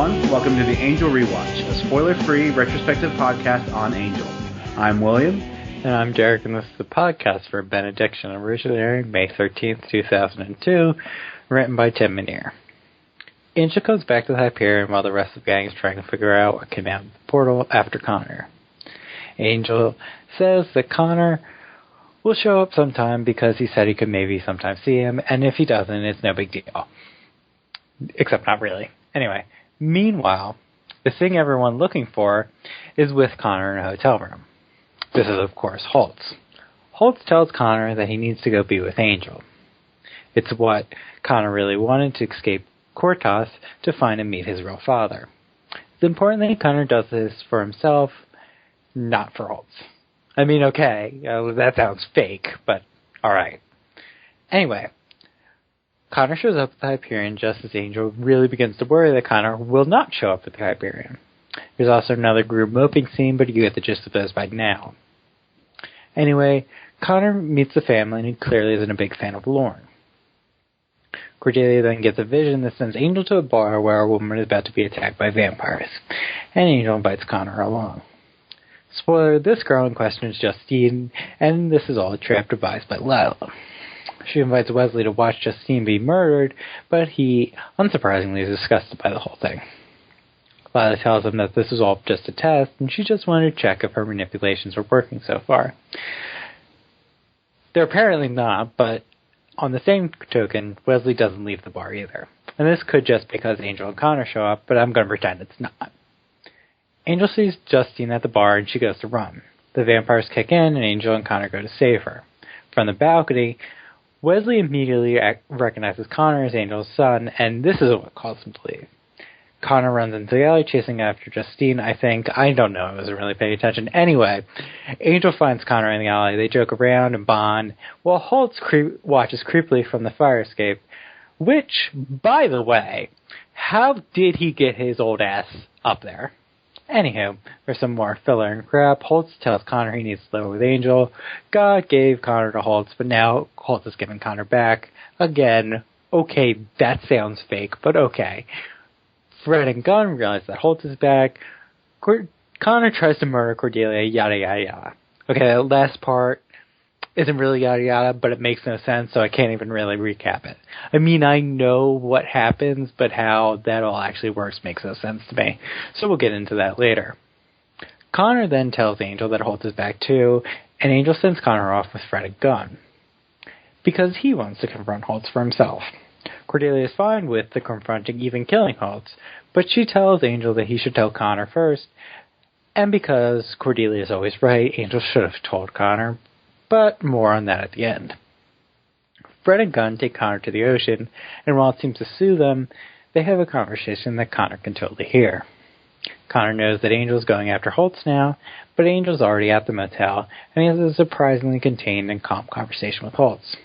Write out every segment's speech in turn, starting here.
everyone. Welcome to the Angel Rewatch, a spoiler-free retrospective podcast on Angel. I'm William. And I'm Derek, and this is the podcast for Benediction, originally airing May 13th, 2002, written by Tim Minear. Angel comes back to the Hyperion while the rest of the gang is trying to figure out what came out of the portal after Connor. Angel says that Connor will show up sometime because he said he could maybe sometime see him, and if he doesn't, it's no big deal. Except not really. Anyway, meanwhile, the thing everyone's looking for is with Connor in a hotel room. This is, of course, Holtz. Holtz tells Connor that he needs to go be with Angel. It's what Connor really wanted to escape Cortos to find and meet his real father. It's important that Connor does this for himself, not for Holtz. I mean, okay, that sounds fake, but alright. Anyway, Connor shows up at the Hyperion just as Angel really begins to worry that Connor will not show up at the Hyperion. There's also another group moping scene, but you get the gist of those by now. Anyway, Connor meets the family, and he clearly isn't a big fan of Lauren. Cordelia then gets a vision that sends Angel to a bar where a woman is about to be attacked by vampires, and Angel invites Connor along. Spoiler, this girl in question is Justine, and this is all a trap devised by Lila. She invites Wesley to watch Justine be murdered, but he, unsurprisingly, is disgusted by the whole thing. Lila tells him that this is all just a test, and she just wanted to check if her manipulations were working so far. They're apparently not, but on the same token, Wesley doesn't leave the bar either. And this could just because Angel and Connor show up, but I'm going to pretend it's not. Angel sees Justine at the bar, and she goes to run. The vampires kick in, and Angel and Connor go to save her. From the balcony, Wesley immediately recognizes Connor as Angel's son, and this is what causes him to leave. Connor runs into the alley chasing after Justine, I think. I don't know. I wasn't really paying attention. Anyway, Angel finds Connor in the alley. They joke around and bond, while Holtz watches creepily from the fire escape, which, by the way, how did he get his old ass up there? Anywho, there's some more filler and crap. Holtz tells Connor he needs to live with Angel. God gave Connor to Holtz, but now Holtz is giving Connor back. Again, okay, that sounds fake, but okay. Fred and Gunn realize that Holtz is back. Connor tries to murder Cordelia, yada yada yada. Okay, that last part isn't really yada yada, but it makes no sense, so I can't even really recap it. I mean, I know what happens, but how that all actually works makes no sense to me. So we'll get into that later. Connor then tells Angel that Holtz is back too, and Angel sends Connor off with Fred and Gunn, because he wants to confront Holtz for himself. Cordelia is fine with the confronting, even killing Holtz, but she tells Angel that he should tell Connor first, and because Cordelia is always right, Angel should have told Connor, but more on that at the end. Fred and Gunn take Connor to the ocean, and while it seems to soothe them, they have a conversation that Connor can totally hear. Connor knows that Angel's going after Holtz now, but Angel's already at the motel, and he has a surprisingly contained and calm conversation with Holtz.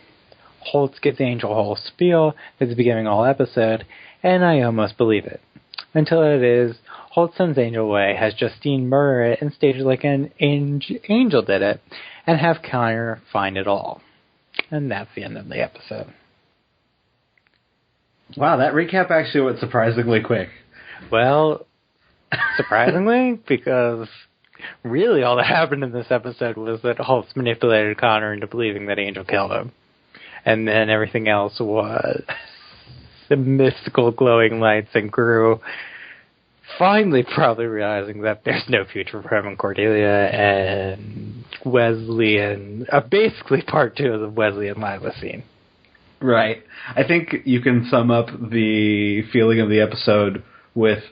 Holtz gives Angel a whole spiel that's beginning all episode, and I almost believe it. Until it is, Holtz sends Angel away, has Justine murder it, and stage it like an Angel did it, and have Connor find it all. And that's the end of the episode. Wow, that recap actually went surprisingly quick. Well, surprisingly, because really all that happened in this episode was that Holtz manipulated Connor into believing that Angel killed him. And then everything else was the mystical glowing lights and Gru finally probably realizing that there's no future for him and Cordelia and Wesley and basically part 2 of the Wesley and Lila scene. Right. I think you can sum up the feeling of the episode with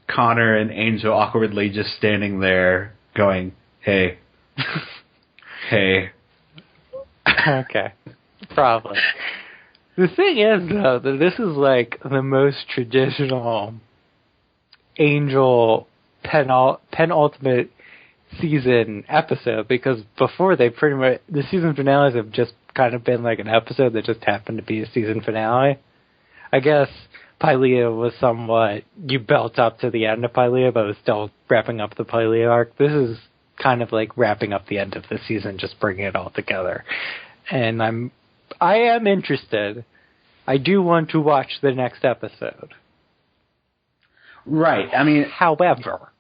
Connor and Angel awkwardly just standing there going, hey. Hey. Okay. Probably. The thing is, though, that this is like the most traditional Angel penultimate season episode, because before they pretty much, the season finales have just kind of been like an episode that just happened to be a season finale. I guess Pylea was somewhat, you built up to the end of Pylea, but it was still wrapping up the Pylea arc. This is kind of like wrapping up the end of the season, just bringing it all together. And I am interested. I do want to watch the next episode. Right. I mean, however,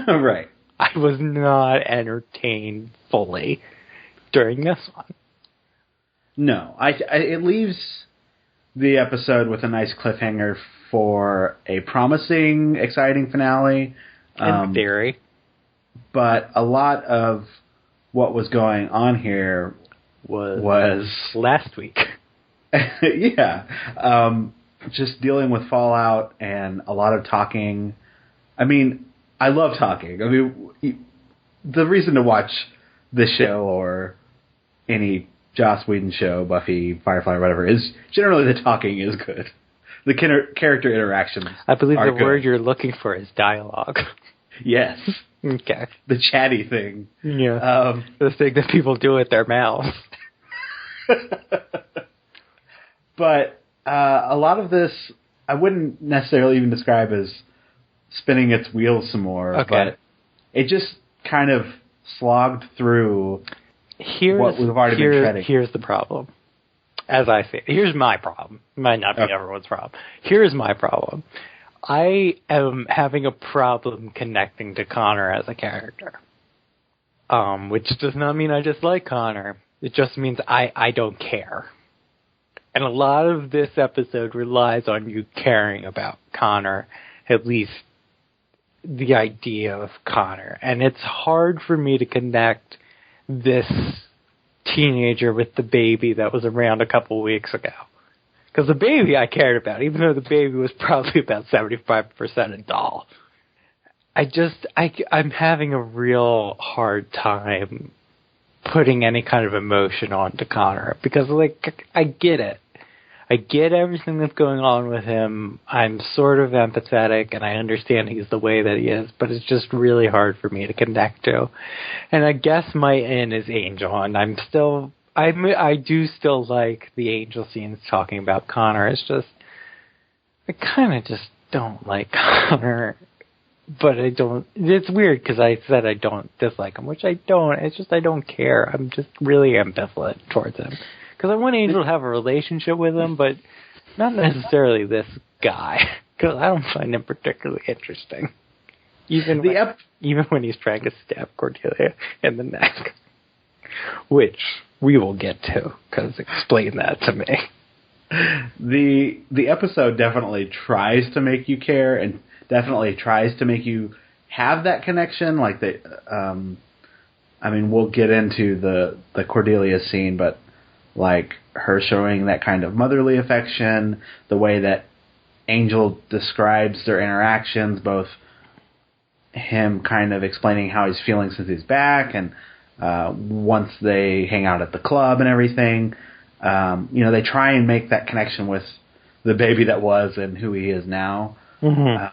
right. I was not entertained fully during this one. No, it leaves the episode with a nice cliffhanger for a promising, exciting finale. In theory. But a lot of what was going on here was last week. Yeah. Just dealing with Fallout and a lot of talking. I mean, I love talking. I mean, the reason to watch this show or any Joss Whedon show, Buffy, Firefly, whatever, is generally the talking is good. The character interactions. I believe the good. word you're looking for is dialogue. Yes. Okay. The chatty thing. Yeah. The thing that people do with their mouths. But a lot of this, I wouldn't necessarily even describe as spinning its wheels some more. Okay. But it just kind of slogged through what we've already been treading. Here's the problem. As I say, here's my problem. It might not be everyone's problem. Here's my problem. I am having a problem connecting to Connor as a character. Which does not mean I dislike Connor. It just means I don't care. And a lot of this episode relies on you caring about Connor, at least the idea of Connor. And it's hard for me to connect this teenager with the baby that was around a couple weeks ago. Because the baby I cared about, even though the baby was probably about 75% a doll. I'm having a real hard time putting any kind of emotion onto Connor. Because, like, I get it. I get everything that's going on with him. I'm sort of empathetic, and I understand he's the way that he is, but it's just really hard for me to connect to. And I guess my in is Angel, and I do still like the Angel scenes talking about Connor. It's just, I kind of just don't like Connor, but I don't, it's weird because I said I don't dislike him, which I don't. It's just I don't care. I'm just really ambivalent towards him. Because I want Angel to have a relationship with him, but not necessarily this guy. Because I don't find him particularly interesting. Even when he's trying to stab Cordelia in the neck. Which we will get to, because explain that to me. The episode definitely tries to make you care and definitely tries to make you have that connection. Like I mean, we'll get into the Cordelia scene, but like her showing that kind of motherly affection, the way that Angel describes their interactions, both him kind of explaining how he's feeling since he's back, and once they hang out at the club and everything, they try and make that connection with the baby that was and who he is now. Mm-hmm.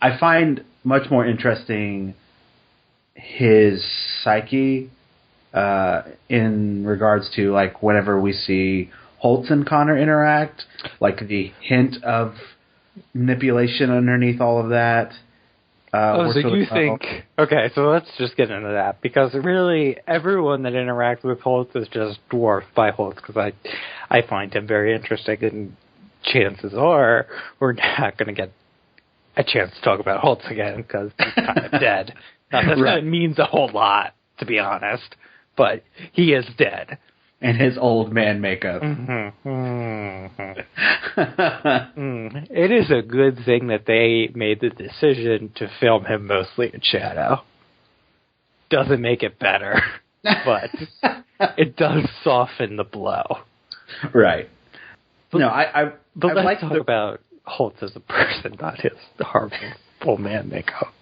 I find much more interesting his psyche in regards to, like, whenever we see Holtz and Connor interact, like the hint of manipulation underneath all of that. So you think... Okay, so let's just get into that, because really everyone that interacts with Holtz is just dwarfed by Holtz, because I find him very interesting, and chances are we're not going to get a chance to talk about Holtz again, because he's kind of dead. Not that that means a whole lot, to be honest, but he is dead. And his old man makeup. Mm-hmm. Mm-hmm. It is a good thing that they made the decision to film him mostly in shadow. Doesn't make it better, but it does soften the blow. Right. But, no, but let's talk about Holtz as a person, not his horrible old man makeup.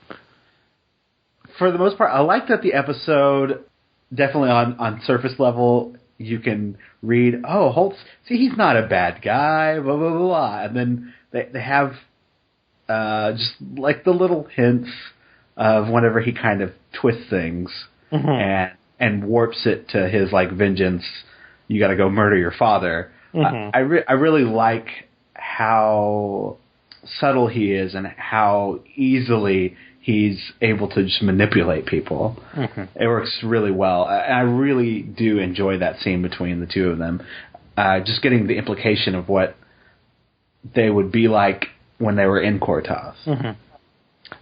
For the most part, I like that the episode, definitely on surface level, you can read, oh, Holtz, see, he's not a bad guy, blah, blah, blah, blah. And then they have just like the little hints of whenever he kind of twists things and warps it to his, like, vengeance, you got to go murder your father. I really like how subtle he is and how easily he's able to just manipulate people. It works really well. I really do enjoy that scene between the two of them. Just getting the implication of what they would be like when they were in Cortaz.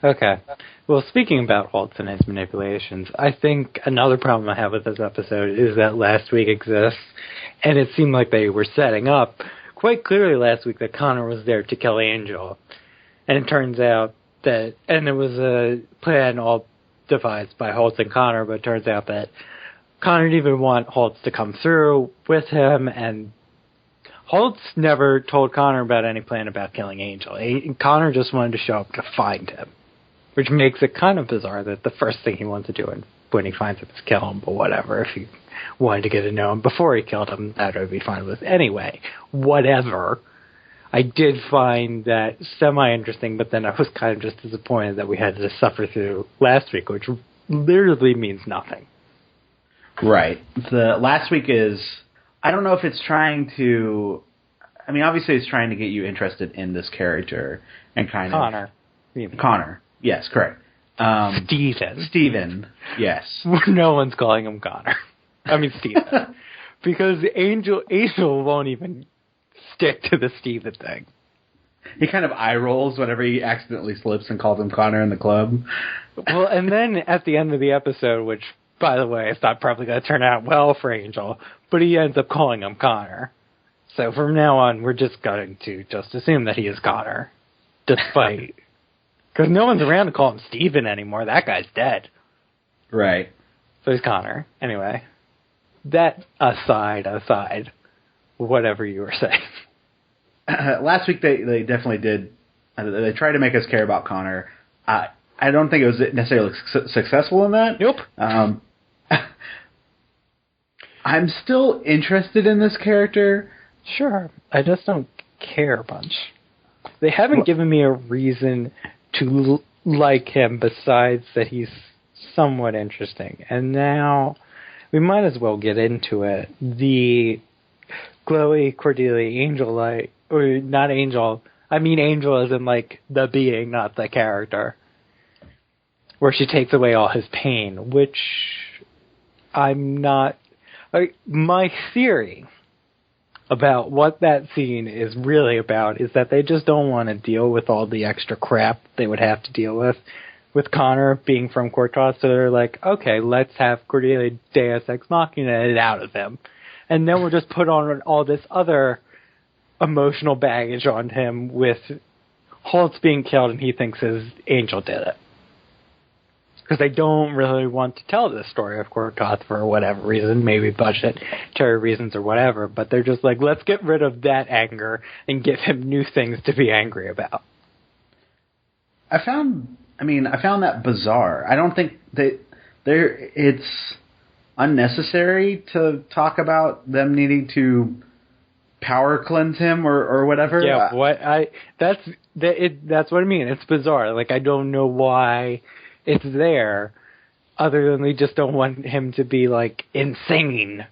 Okay. Well, speaking about Holtz and his manipulations, I think another problem I have with this episode is that last week exists, and it seemed like they were setting up quite clearly last week that Connor was there to kill Angel. And it turns out that, and it was a plan all devised by Holtz and Connor, but it turns out that Connor didn't even want Holtz to come through with him, and Holtz never told Connor about any plan about killing Angel. Connor just wanted to show up to find him, which makes it kind of bizarre that the first thing he wants to do when he finds him is kill him, but whatever. If he wanted to get to know him before he killed him, that would be fine with. Anyway, whatever. I did find that semi-interesting, but then I was kind of just disappointed that we had to suffer through last week, which literally means nothing. Right. The last week is, I don't know if it's trying to, I mean, obviously it's trying to get you interested in this character and kind Connor. of... Connor. Yes, correct. Steven. Yes. No one's calling him Connor. I mean, Steven. Because Angel won't even stick to the Steven thing. He kind of eye rolls whenever he accidentally slips and calls him Connor in the club. Well, and then at the end of the episode, which, by the way, it's not probably going to turn out well for Angel, but he ends up calling him Connor. So from now on, we're just going to just assume that he is Connor. Despite... Because no one's around to call him Steven anymore. That guy's dead. Right. So he's Connor. Anyway. That aside, whatever you were saying. Last week they definitely did. They tried to make us care about Connor. I don't think it was necessarily successful in that. Nope. I'm still interested in this character. Sure. I just don't care a bunch. They haven't given me a reason to like him besides that he's somewhat interesting. And now we might as well get into it. The Chloe Cordelia Angel light, or not Angel, I mean Angel as in like the being, not the character, where she takes away all his pain, which I'm not... my theory about what that scene is really about is that they just don't want to deal with all the extra crap they would have to deal with Connor being from Courtois, so they're like, okay, let's have Cordelia Deus Ex Machina it out of him. And then we'll just put on all this other emotional baggage on him with Holtz being killed and he thinks his Angel did it. Because they don't really want to tell this story of Courtois for whatever reason, maybe budgetary reasons or whatever, but they're just like, let's get rid of that anger and give him new things to be angry about. I found that bizarre. I don't think that it's unnecessary to talk about them needing to power cleanse him or whatever. Yeah, that's what I mean. It's bizarre. Like, I don't know why it's there, other than they just don't want him to be, like, insane.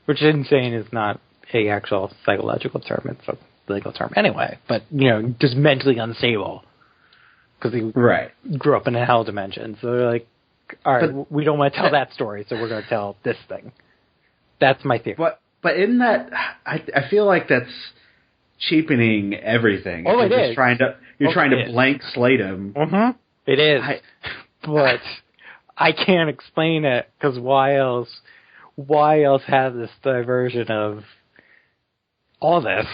Which insane is not a actual psychological term. It's a legal term anyway. But, just mentally unstable. Because he grew up in a hell dimension. So they're like, all right, we don't want to tell that story, so we're going to tell this thing. That's my theory. But in that, I feel like that's cheapening everything. Oh, it is. You're trying to blank slate him. Mm-hmm. It is. But I can't explain it, because why else have this diversion of all this?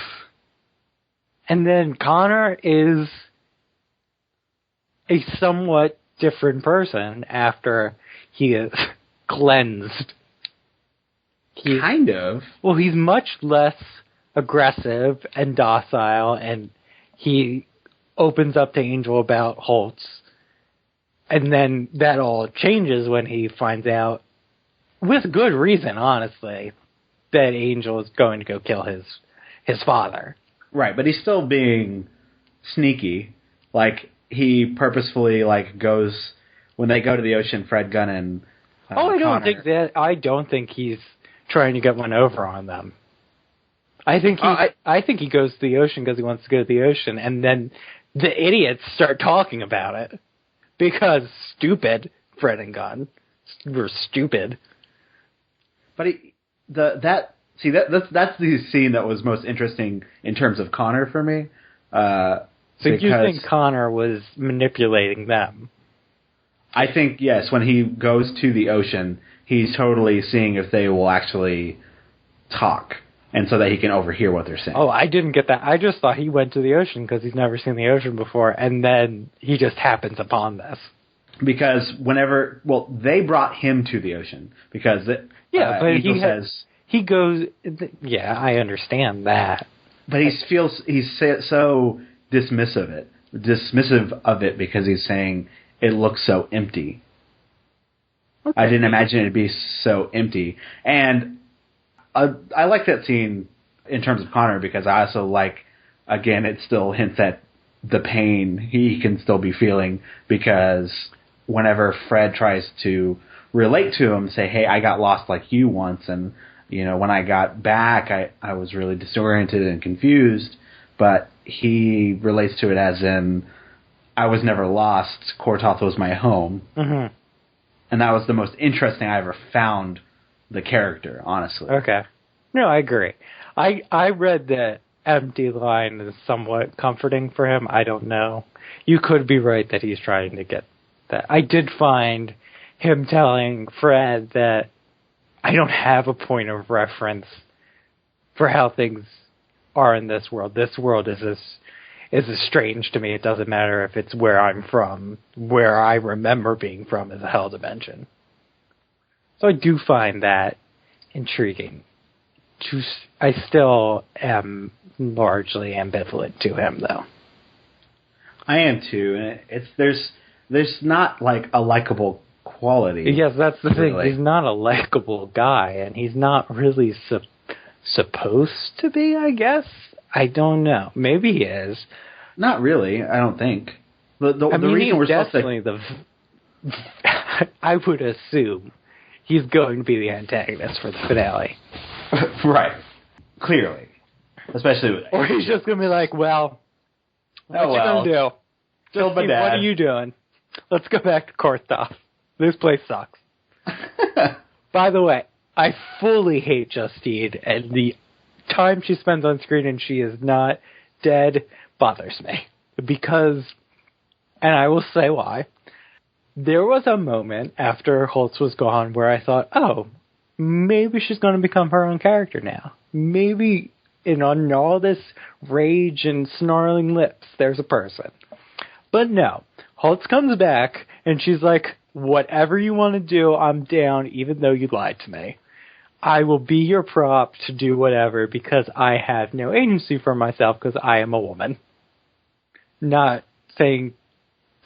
And then Connor is a somewhat different person after he is cleansed. Kind of. Well, he's much less aggressive and docile, and he opens up to Angel about Holtz. And then that all changes when he finds out, with good reason, honestly, that Angel is going to go kill his father. Right, but he's still being sneaky. Like, he purposefully, goes... When they go to the ocean, Fred Gunn and I don't think he's trying to get one over on them. I think he goes to the ocean because he wants to go to the ocean, and then the idiots start talking about it. Because stupid, Fred and Gunn were stupid. But that's the scene that was most interesting in terms of Connor for me. So you think Connor was manipulating them? I think, yes, when he goes to the ocean, he's totally seeing if they will actually talk, and so that he can overhear what they're saying. Oh, I didn't get that. I just thought he went to the ocean because he's never seen the ocean before, and then he just happens upon this. Because they brought him to the ocean, because but he goes, yeah, I understand that. But he's so dismissive of it because he's saying it looks so empty. Okay. I didn't imagine it'd be so empty. And I like that scene in terms of Connor because I also like, again, it still hints at the pain he can still be feeling, because whenever Fred tries to relate to him, say, hey, I got lost like you once, and when I got back, I was really disoriented and confused, but he relates to it as in, I was never lost, Kortoth was my home. Mm-hmm. And that was the most interesting I ever found the character, honestly. Okay. No, I agree. I read that empty line is somewhat comforting for him. I don't know. You could be right that he's trying to get that. I did find him telling Fred that I don't have a point of reference for how things are in this world. This world is as strange to me. It doesn't matter if it's where I'm from. Where I remember being from is a hell dimension. So I do find that intriguing. I still am largely ambivalent to him, though. I am too. And there's not like a likable quality. Yes, that's the thing. He's not a likable guy, and he's not really supposed to be, I guess. I don't know. Maybe he is. Not really, I don't think. The reason we're definitely supposed to... I would assume he's going to be the antagonist for the finale. Right. Clearly. Especially with... Or he's just going to be like, well, what you going to do? Just what are you doing? Let's go back to Korthoff. This place sucks. By the way, I fully hate Justine, and the time she spends on screen and she is not dead bothers me. Because, and I will say why, there was a moment after Holtz was gone where I thought, oh, maybe she's going to become her own character now. Maybe in all this rage and snarling lips, there's a person. But no, Holtz comes back and she's like, whatever you want to do, I'm down, even though you lied to me. I will be your prop to do whatever because I have no agency for myself because I am a woman. Not saying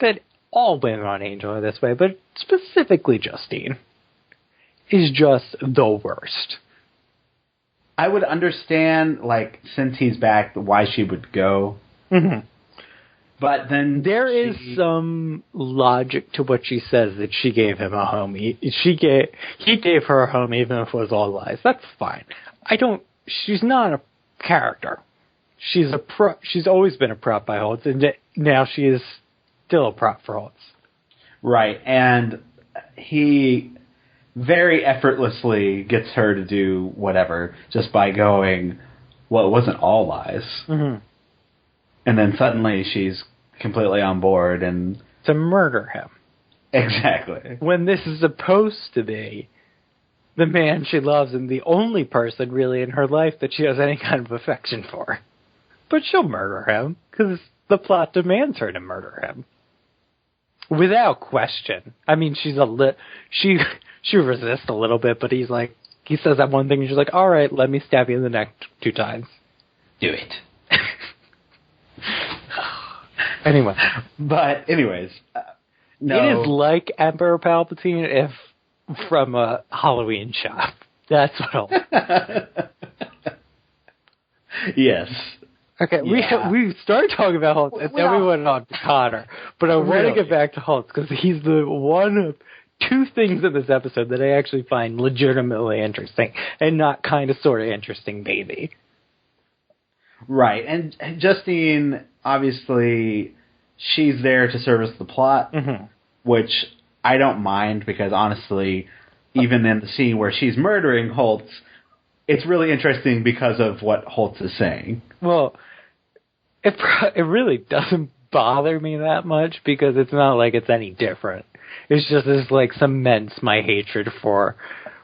that all women on Angel are this way, but specifically Justine is just the worst. I would understand, like, since he's back, why she would go. Mm-hmm. But then there is some logic to what she says that she gave him a home. He gave her a home even if it was all lies. That's fine. She's not a character. She's always been a prop by Holtz, and now she is still a prop for Holtz. Right, and he very effortlessly gets her to do whatever just by going, well, it wasn't all lies. Mm-hmm. And then suddenly she's completely on board and... to murder him. Exactly. When this is supposed to be the man she loves and the only person really in her life that she has any kind of affection for. But she'll murder him because the plot demands her to murder him. Without question. I mean, she resists a little bit, but he says that one thing and she's like, all right, let me stab you in the neck 2 times. Do it. Anyway. But anyways. No. It is like Emperor Palpatine if from a Halloween shop. That's what I'll... Yes. Okay, yeah. we started talking about Holtz, and then we went on to Connor. But I want to get back to Holtz, because he's the one of 2 things in this episode that I actually find legitimately interesting, and not kind of sort of interesting, maybe. Right, and Justine, obviously, she's there to service the plot, mm-hmm. which I don't mind, because honestly, even in the scene where she's murdering Holtz, it's really interesting because of what Holtz is saying. Well, It really doesn't bother me that much because it's not like it's any different. It's just this like cements my hatred for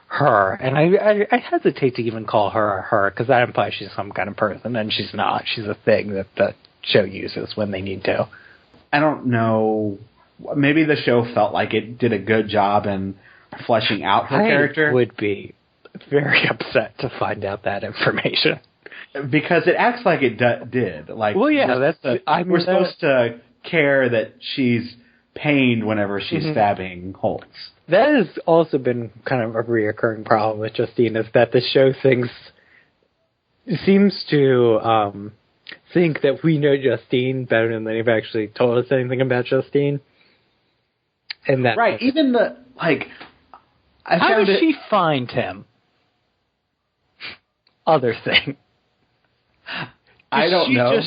her, and I hesitate to even call her her because that implies she's some kind of person, and she's not. She's a thing that the show uses when they need to. I don't know. Maybe the show felt like it did a good job in fleshing out her character. I would be very upset to find out that information. Because it acts like it did. Like, well, yeah, we're supposed to care that she's pained whenever she's stabbing Holtz. That has also been kind of a reoccurring problem with Justine, is that the show seems to think that we know Justine better than they've actually told us anything about Justine. And that right, even the, like... How does she find him? Other thing. I don't know.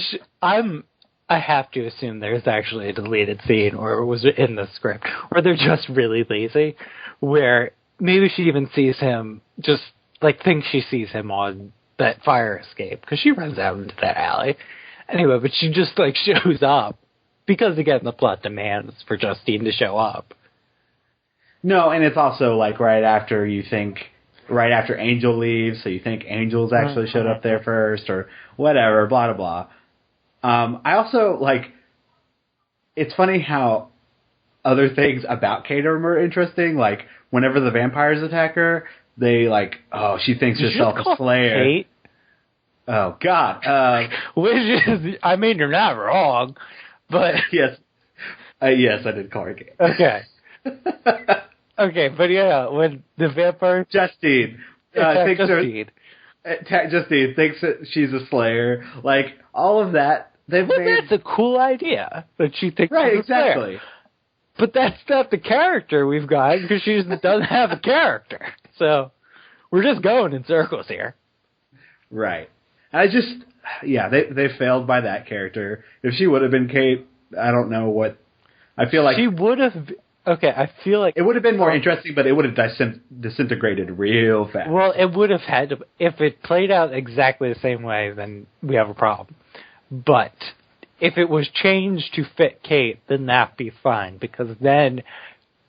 I have to assume there's actually a deleted scene, or it was in the script, or they're just really lazy, where maybe she even sees him, just like thinks she sees him on that fire escape, because she runs out into that alley. Anyway, but she just like shows up, because again, the plot demands for Justine to show up. No, and it's also like right after Angel leaves, so you think Angel's actually showed up there first, or whatever, blah, blah, blah. I also, like, it's funny how other things about Kate are more interesting. Like, whenever the vampires attack her, they, like, oh, she thinks herself a slayer. Kate? Oh, God. Which is, I mean, you're not wrong, but... Yes. Yes, I did call her Kate. Okay. Okay, but yeah, when the vampire... Justine. Justine. Justine thinks that she's a slayer. Like, all of that. That's a cool idea, that she thinks right, she's a slayer. exactly. But that's not the character we've got, because she doesn't have a character. So, we're just going in circles here. Right. They failed by that character. If she would have been Kate, I don't know what... I feel like... She would have... Okay, I feel like... It would have been more interesting, but it would have disintegrated real fast. Well, it would have had to... If it played out exactly the same way, then we have a problem. But if it was changed to fit Kate, then that'd be fine. Because then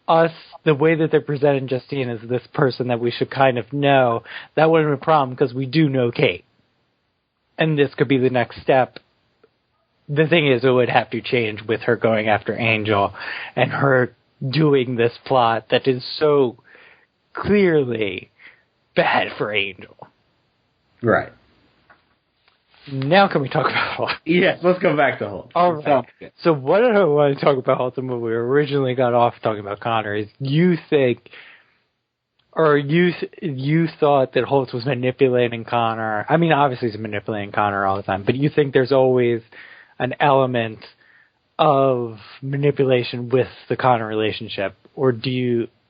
the way that they're presenting Justine as this person that we should kind of know, that wouldn't be a problem because we do know Kate. And this could be the next step. The thing is, it would have to change with her going after Angel and her doing this plot that is so clearly bad for Angel. Right. Now can we talk about Holt? Yes, let's go back to Holt. All right. So what I want to talk about Holt when we originally got off talking about Connor is you think, or you thought that Holt was manipulating Connor. I mean, obviously he's manipulating Connor all the time, but you think there's always an element of manipulation with the Connor relationship, or is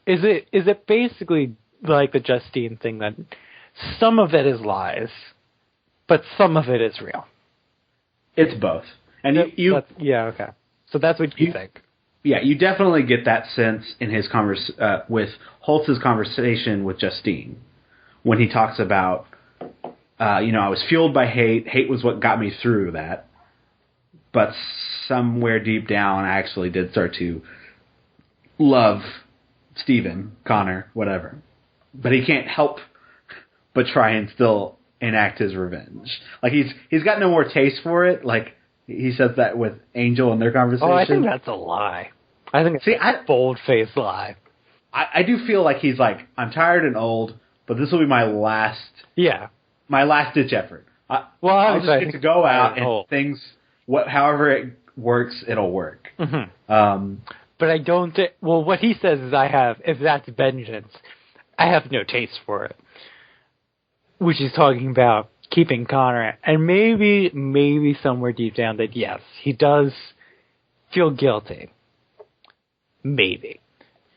it basically like the Justine thing that some of it is lies, but some of it is real? It's both, and okay. So that's what you think. Yeah, you definitely get that sense in his with Holtz's conversation with Justine when he talks about, I was fueled by hate. Hate was what got me through that. But somewhere deep down, I actually did start to love Stephen, Connor, whatever. But he can't help but try and still enact his revenge. Like, he's got no more taste for it. Like, he says that with Angel in their conversation. Oh, I think that's a lie. I think it's a bold-faced lie. I do feel like he's like, I'm tired and old, but this will be my last ditch effort. I'll just get to go out and things... however it works, it'll work. Mm-hmm. But I don't think... Well, what he says is if that's vengeance, I have no taste for it. Which is talking about keeping Connor. And maybe somewhere deep down that, yes, he does feel guilty. Maybe.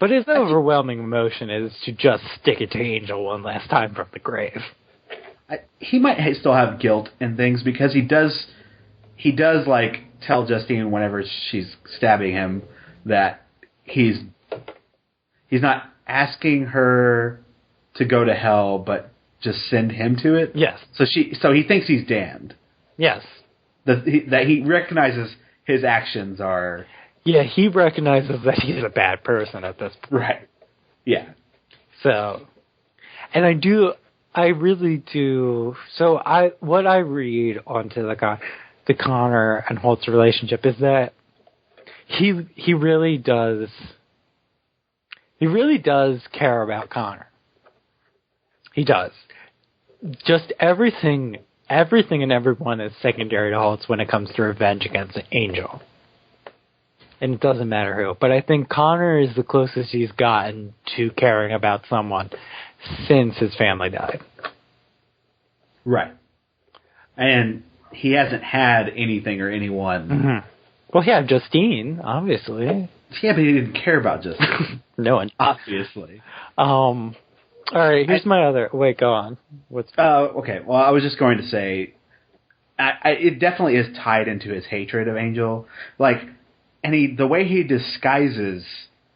But his overwhelming emotion is to just stick it to Angel one last time from the grave. He might still have guilt and things because he does like tell Justine whenever she's stabbing him that he's not asking her to go to hell, but just send him to it. Yes. So he thinks he's damned. Yes. that he recognizes his actions are... Yeah, he recognizes that he's a bad person at this point. Right. Yeah. So, and I really do. So what I read onto the Connor and Holt's relationship is that he really does care about Connor. He does. Just everything and everyone is secondary to Holtz when it comes to revenge against Angel. And it doesn't matter who. But I think Connor is the closest he's gotten to caring about someone since his family died. Right. And he hasn't had anything or anyone. Mm-hmm. Well, yeah, Justine, obviously. Yeah, but he didn't care about Justine. No one. Obviously. All right, here's my other... Wait, go on. Okay, well, I was just going to say, it definitely is tied into his hatred of Angel. Like... And the way he disguises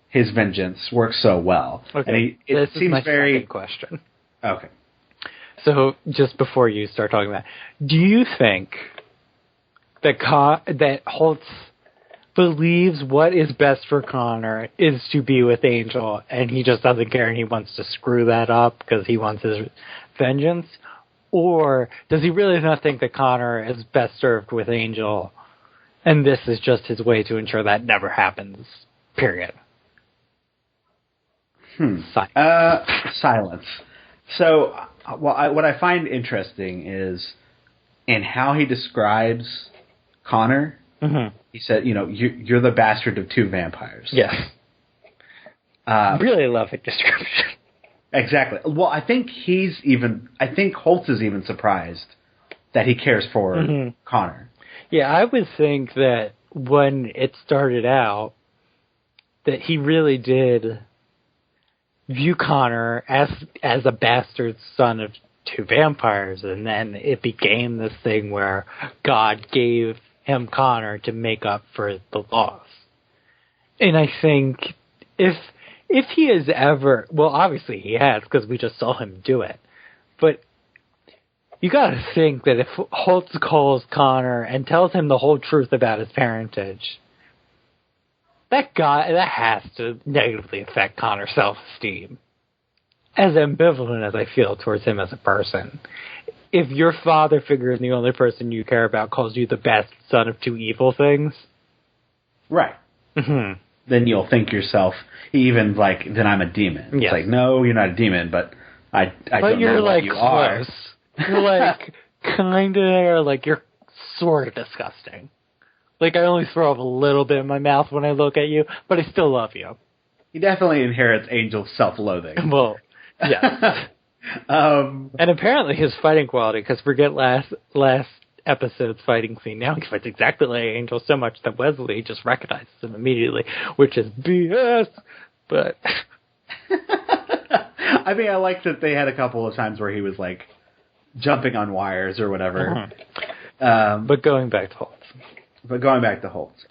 his vengeance works so well. Okay, and this is my second question. Okay. So, just before you start talking about it, do you think that Holtz believes what is best for Connor is to be with Angel, and he just doesn't care and he wants to screw that up because he wants his vengeance? Or does he really not think that Connor is best served with Angel, and this is just his way to ensure that never happens, period? Silence. So, what I find interesting is in how he describes Connor. Mm-hmm. He said, you're the bastard of two vampires. Yes. Really love it description. Exactly. Well, I think Holtz is even surprised that he cares for Connor. Yeah, I would think that when it started out, that he really did view Connor as a bastard son of two vampires, and then it became this thing where God gave him Connor to make up for the loss. And I think if he has ever, well, obviously he has, because we just saw him do it, but you gotta think that if Holtz calls Connor and tells him the whole truth about his parentage, that has to negatively affect Connor's self-esteem. As ambivalent as I feel towards him as a person. If your father figure is the only person you care about calls you the best son of two evil things. Right. Mm-hmm. Then you'll think yourself, even then I'm a demon. Yes. It's like, no, you're not a demon, but I don't know what you are. You're kind of, or you're sort of disgusting. I only throw up a little bit in my mouth when I look at you, but I still love you. He definitely inherits Angel's self-loathing. Well, yeah. And apparently his fighting quality, because forget last episode's fighting scene, now he fights exactly like Angel so much that Wesley just recognizes him immediately, which is BS, but... I mean, I like that they had a couple of times where he was, jumping on wires or whatever. Mm-hmm. But going back to Holtz.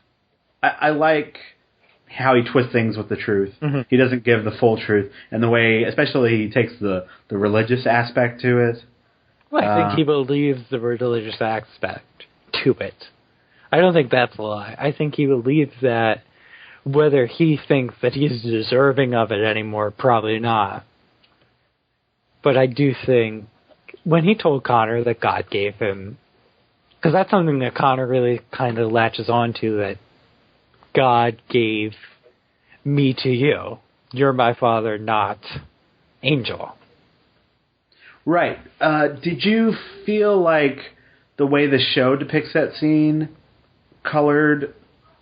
I like how he twists things with the truth. Mm-hmm. He doesn't give the full truth. And the way, especially, he takes the religious aspect to it. Well, I think he believes the religious aspect to it. I don't think that's a lie. I think he believes that whether he thinks that he's deserving of it anymore, probably not. But I do think when he told Connor that God gave him, because that's something that Connor really kind of latches on to, that God gave me to you. You're my father, not Angel. Right. Did you feel like the way the show depicts that scene colored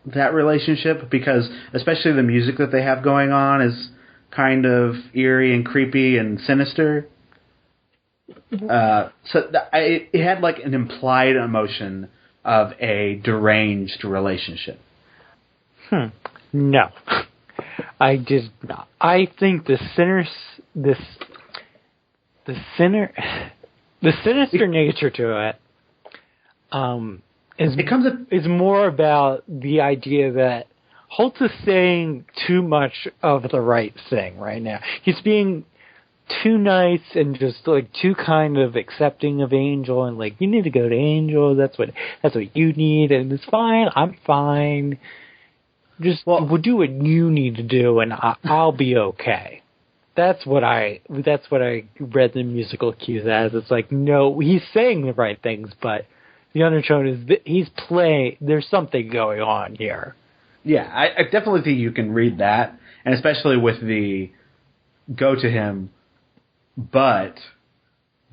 that relationship? Because especially the music that they have going on is kind of eerie and creepy and sinister. It had an implied emotion of a deranged relationship. No. I did not. I think the sinister nature to it is more about the idea that Holtz is saying too much of the right thing right now. He's being too nice and just like too kind of accepting of Angel, and like, you need to go to Angel. That's what you need, and it's fine. I'm fine. Just we'll do what you need to do, and I'll be okay. That's what I read the musical cues as. It's like, no, he's saying the right things, but the undertone is that he's playing. There's something going on here. Yeah, I definitely think you can read that, and especially with the go to him, but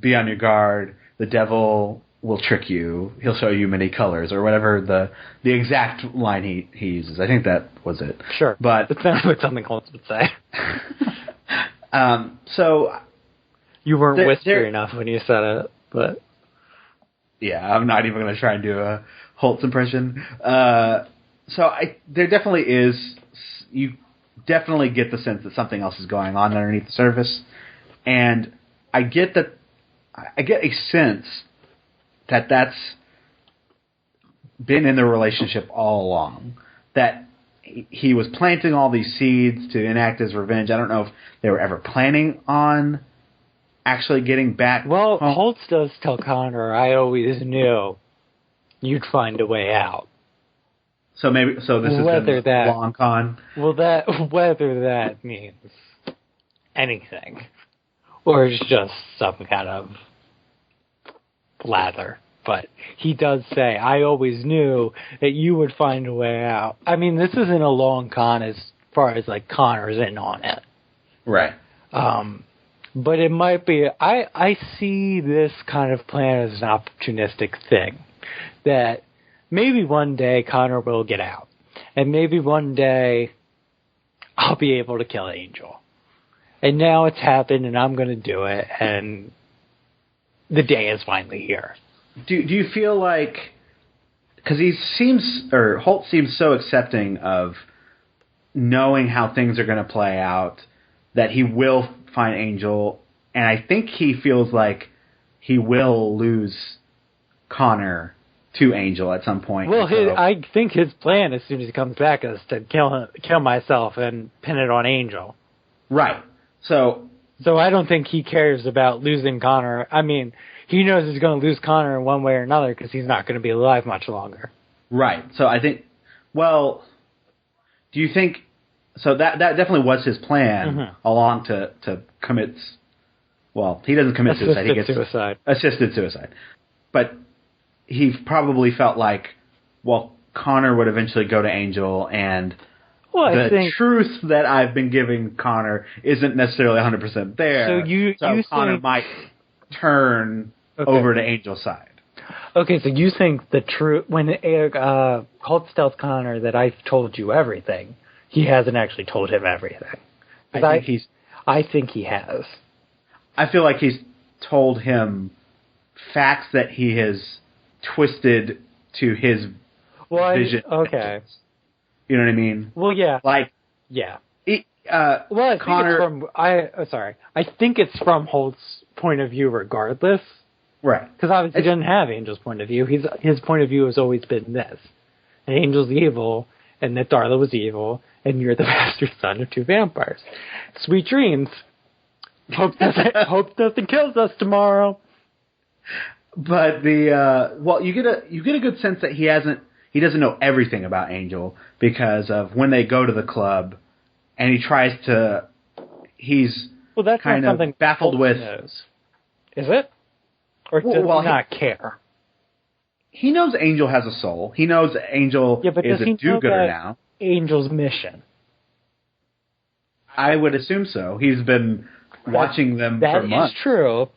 be on your guard. The devil will trick you. He'll show you many colors, or whatever the exact line he uses. I think that was it. Sure, but that's not what something Holtz would say. So you weren't whispery enough when you said it, but yeah, I'm not even going to try and do a Holtz impression. So there definitely is. You definitely get the sense that something else is going on underneath the surface, and I get a sense that that's been in the relationship all along. That he was planting all these seeds to enact his revenge. I don't know if they were ever planning on actually getting back. Well, home. Holtz does tell Connor, "I always knew you'd find a way out." So this is a long con. Well, whether that means anything, or it's just some kind of lather. But he does say, "I always knew that you would find a way out." I mean, this isn't a long con as far as like Connor's in on it, right? But it might be. I see this kind of plan as an opportunistic thing that. Maybe one day Connor will get out. And maybe one day I'll be able to kill Angel. And now it's happened and I'm going to do it. And the day is finally here. Do you feel like... Because Holt seems so accepting of knowing how things are going to play out that he will find Angel. And I think he feels like he will lose Connor to Angel at some point. Well, I think his plan as soon as he comes back is to kill myself and pin it on Angel. Right. So I don't think he cares about losing Connor. I mean, he knows he's going to lose Connor in one way or another because he's not going to be alive much longer. Right. So I think, well, do you think, so that definitely was his plan along to commit, well, he doesn't commit suicide. He gets assisted suicide. But he probably felt like, well, Connor would eventually go to Angel, and the truth that I've been giving Connor isn't necessarily 100% there. So Connor might turn over to Angel's side. Okay, so you think the truth, when Holtz tells Connor that I've told you everything, he hasn't actually told him everything. I think he has. I feel like he's told him facts that he has twisted to his vision. Okay. You know what I mean? Well, yeah. Yeah. Connor... I think it's from Holt's point of view regardless. Right. Because obviously he doesn't have Angel's point of view. His point of view has always been this. And Angel's evil, and that Darla was evil, and you're the bastard son of two vampires. Sweet dreams. Hope nothing kills us tomorrow. But you get a good sense that he doesn't know everything about Angel because of when they go to the club, and he tries to, he's that's kind of baffled Holtz with. Knows. Is it? Or does he not care? He knows Angel has a soul. He knows Angel is a do-gooder now. Angel's mission. I would assume so. He's been watching them for months. That is true.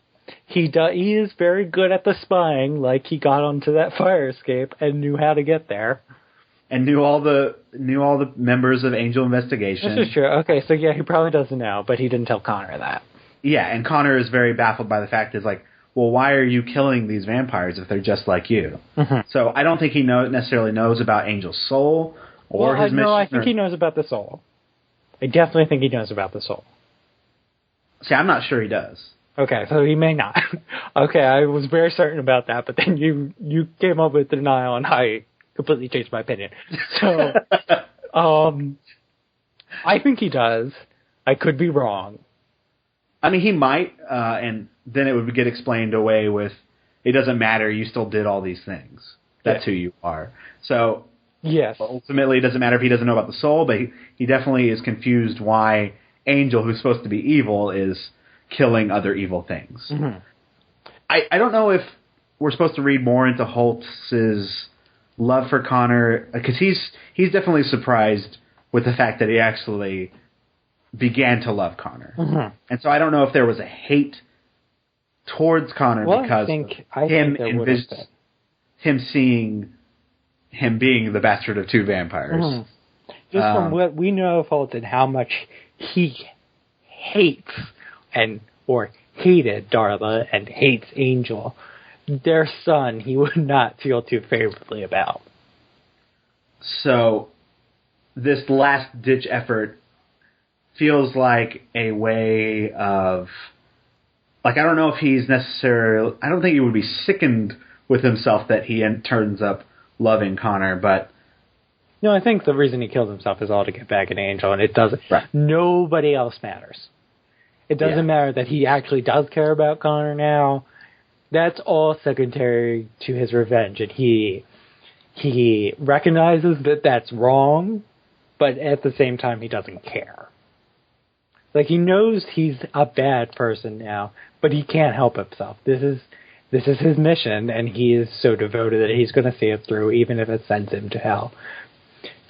He is very good at the spying, like he got onto that fire escape and knew how to get there. And knew all the members of Angel Investigation. This is true. Okay, so yeah, he probably doesn't know, but he didn't tell Connor that. Yeah, and Connor is very baffled by the fact is like, well, why are you killing these vampires if they're just like you? Mm-hmm. So I don't think he necessarily knows about Angel's soul or his mission. No, I think he knows about the soul. I definitely think he knows about the soul. See, I'm not sure he does. Okay, so he may not. Okay, I was very certain about that, but then you came up with denial, and I completely changed my opinion. So, I think he does. I could be wrong. I mean, he might, and then it would get explained away with, it doesn't matter, you still did all these things. That's who you are. So, yes. Ultimately, it doesn't matter if he doesn't know about the soul, but he definitely is confused why Angel, who's supposed to be evil, is killing other evil things. Mm-hmm. I don't know if we're supposed to read more into Holtz's love for Connor, because he's definitely surprised with the fact that he actually began to love Connor. Mm-hmm. And so I don't know if there was a hate towards Connor because I think there would have been. Him seeing him being the bastard of two vampires. Mm-hmm. Just from what we know of Holtz and how much he hates or hated Darla and hates Angel, their son he would not feel too favorably about. So this last-ditch effort feels like a way of... Like, I don't know if he's necessarily... I don't think he would be sickened with himself that he turns up loving Connor, but... No, I think the reason he kills himself is all to get back at Angel, and it doesn't... Right. Nobody else matters. It doesn't matter that he actually does care about Connor now. That's all secondary to his revenge, and he recognizes that that's wrong, but at the same time, he doesn't care. Like, he knows he's a bad person now, but he can't help himself. This is his mission, and he is so devoted that he's going to see it through, even if it sends him to hell.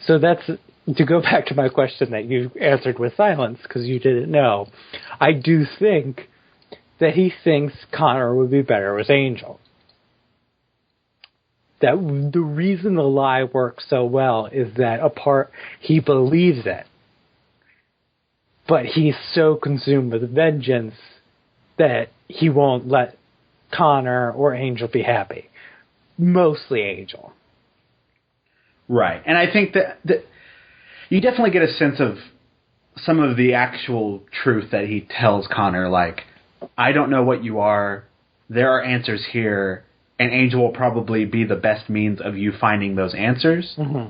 So that's, to go back to my question that you answered with silence, because you didn't know. I do think that he thinks Connor would be better with Angel. That the reason the lie works so well is that he believes it. But he's so consumed with vengeance that he won't let Connor or Angel be happy. Mostly Angel. Right. And I think that you definitely get a sense of some of the actual truth that he tells Connor, like, I don't know what you are. There are answers here, and Angel will probably be the best means of you finding those answers. Mm-hmm.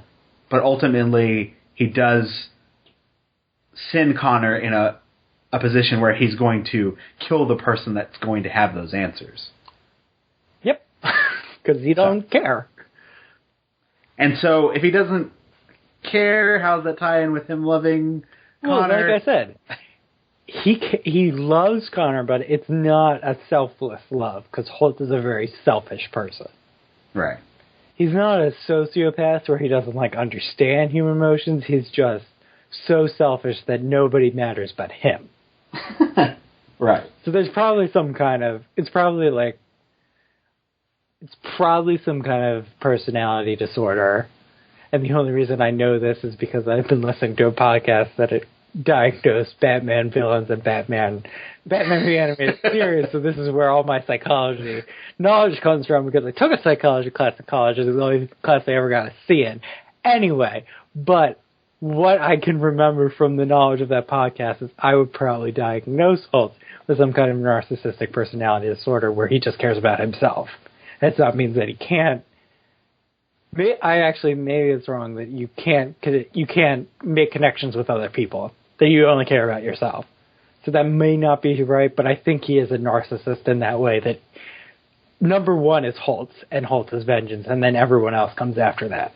But ultimately, he does send Connor in a position where he's going to kill the person that's going to have those answers. Yep. Because he don't care. And so, if he doesn't care, how's that tie in with him loving Connor? Well, like I said, he loves Connor, but it's not a selfless love, because Holt is a very selfish person. Right. He's not a sociopath where he doesn't, understand human emotions. He's just so selfish that nobody matters but him. Right. So there's probably some kind of... It's probably some kind of personality disorder. And the only reason I know this is because I've been listening to a podcast that it diagnosed Batman villains and Batman Reanimated series. So this is where all my psychology knowledge comes from, because I took a psychology class in college. It was the only class I ever got a C in. Anyway, but what I can remember from the knowledge of that podcast is I would probably diagnose Holtz with some kind of narcissistic personality disorder where he just cares about himself. And so that means that he can't. Maybe it's wrong that you can't make connections with other people, that you only care about yourself. So that may not be right, but I think he is a narcissist in that way, that number one is Holtz, and Holtz is vengeance, and then everyone else comes after that.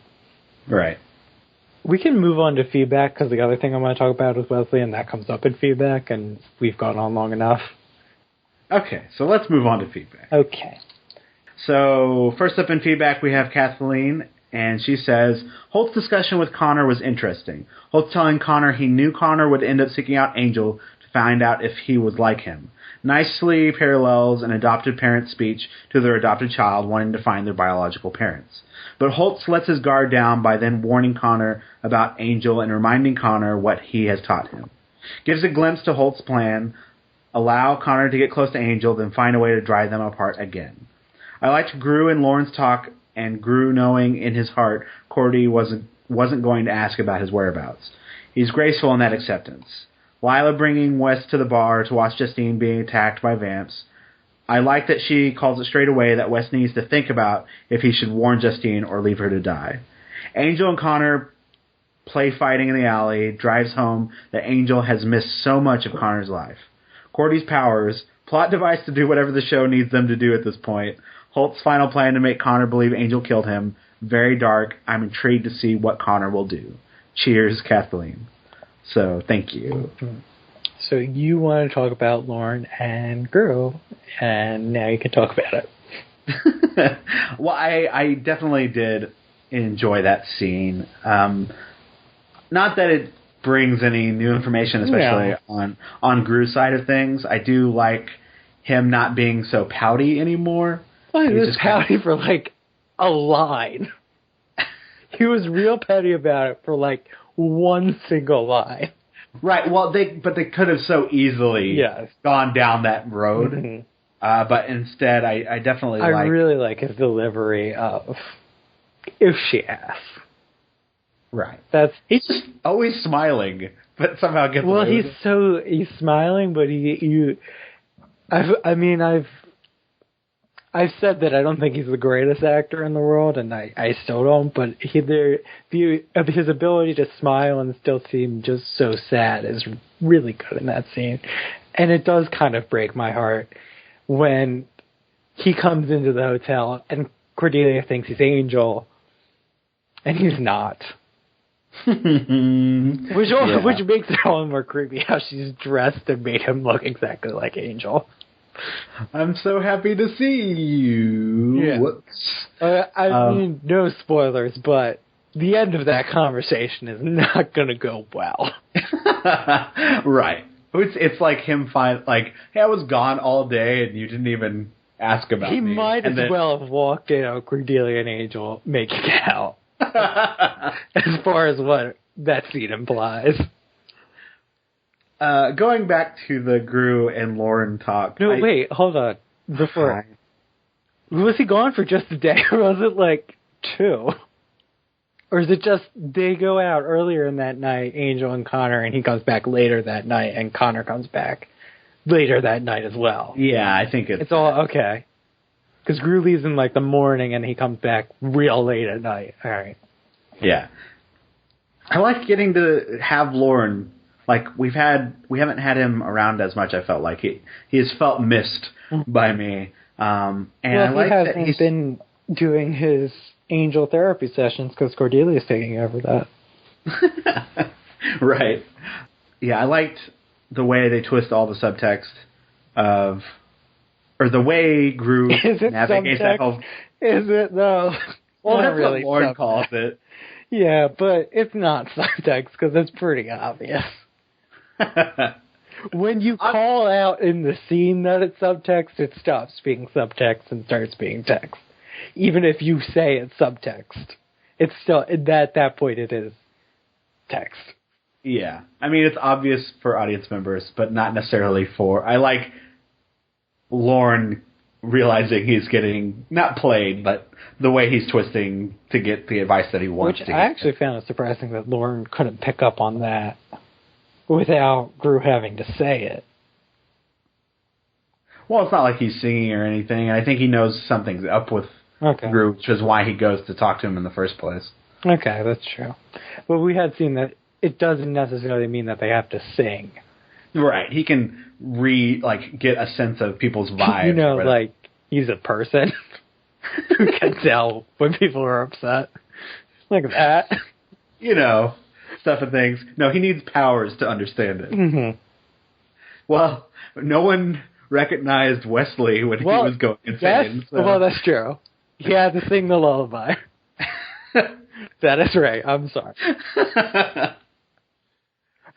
Right. We can move on to feedback, because the other thing I want to talk about is Wesley, and that comes up in feedback, and we've gone on long enough. Okay, so let's move on to feedback. Okay. So, first up in feedback, we have Kathleen, and she says, Holt's discussion with Connor was interesting. Holt's telling Connor he knew Connor would end up seeking out Angel to find out if he was like him. Nicely parallels an adopted parent's speech to their adopted child wanting to find their biological parents. But Holtz lets his guard down by then warning Connor about Angel and reminding Connor what he has taught him. Gives a glimpse to Holt's plan, allow Connor to get close to Angel, then find a way to drive them apart again. I liked Gru and Lauren's talk, and Gru knowing in his heart Cordy wasn't going to ask about his whereabouts. He's graceful in that acceptance. Lila bringing Wes to the bar to watch Justine being attacked by vamps. I like that she calls it straight away that Wes needs to think about if he should warn Justine or leave her to die. Angel and Connor play fighting in the alley, drives home that Angel has missed so much of Connor's life. Cordy's powers, plot device to do whatever the show needs them to do at this point, Holt's final plan to make Connor believe Angel killed him, very dark. I'm intrigued to see what Connor will do. Cheers, Kathleen. So, thank you. So you want to talk about Lauren and Gru, and now you can talk about it. Well, I definitely did enjoy that scene. Not that it brings any new information, especially on Gru's side of things. I do like him not being so pouty anymore. Well, he was pouty for like a line. He was real petty about it for like one single line. Right. Well, they could have so easily gone down that road. Mm-hmm. But instead, I definitely I really like his delivery of "if she asks." Right. He's just always smiling, but somehow gets. Well, he's smiling, but I've said that I don't think he's the greatest actor in the world, and I still don't. But his ability to smile and still seem just so sad is really good in that scene, and it does kind of break my heart when he comes into the hotel and Cordelia thinks he's Angel, and he's not. Which makes it all the more creepy how she's dressed and made him look exactly like Angel. I'm so happy to see you. Yeah. Whoops. I mean, no spoilers, but the end of that conversation is not going to go well. Right. It's like him hey, I was gone all day and you didn't even ask about me. He might as well have walked in on Cordelia and Angel making out. As far as what that scene implies. Going back to the Gru and Lauren talk. No, wait, hold on. Before, was he gone for just a day, or was it like 2? Or is it just they go out earlier in that night, Angel and Connor, and he comes back later that night, and Connor comes back later that night as well? Yeah, I think it's all okay. Because Gru leaves in like the morning, and he comes back real late at night. All right. Yeah, I like getting to have Lauren. Like we haven't had him around as much. I felt like he has felt missed by me. And I like that he's been doing his Angel therapy sessions because Cordelia's taking over that. Right. Yeah, I liked the way they twist all the subtext or the way Gru navigates that whole. Is it though? Well, that's really what Lauren calls it. Yeah, but it's not subtext because it's pretty obvious. When you call out in the scene that it's subtext, it stops being subtext and starts being text. Even if you say it's subtext, it's still at that point it is text. Yeah, I mean it's obvious for audience members, but not necessarily for. I like Lauren realizing he's getting not played, but the way he's twisting to get the advice that he wants. Which I actually found it surprising that Lauren couldn't pick up on that without Gru having to say it. Well, it's not like he's singing or anything, and I think he knows something's up with Gru, which is why he goes to talk to him in the first place. Okay, that's true. But we had seen that it doesn't necessarily mean that they have to sing. Right. He can get a sense of people's vibes. Like he's a person who can tell when people are upset. Like that. Stuff and things. No, he needs powers to understand it. Mm-hmm. Well, no one recognized Wesley when he was going insane. Yes, well, that's true. He had to sing the lullaby. That is right. I'm sorry.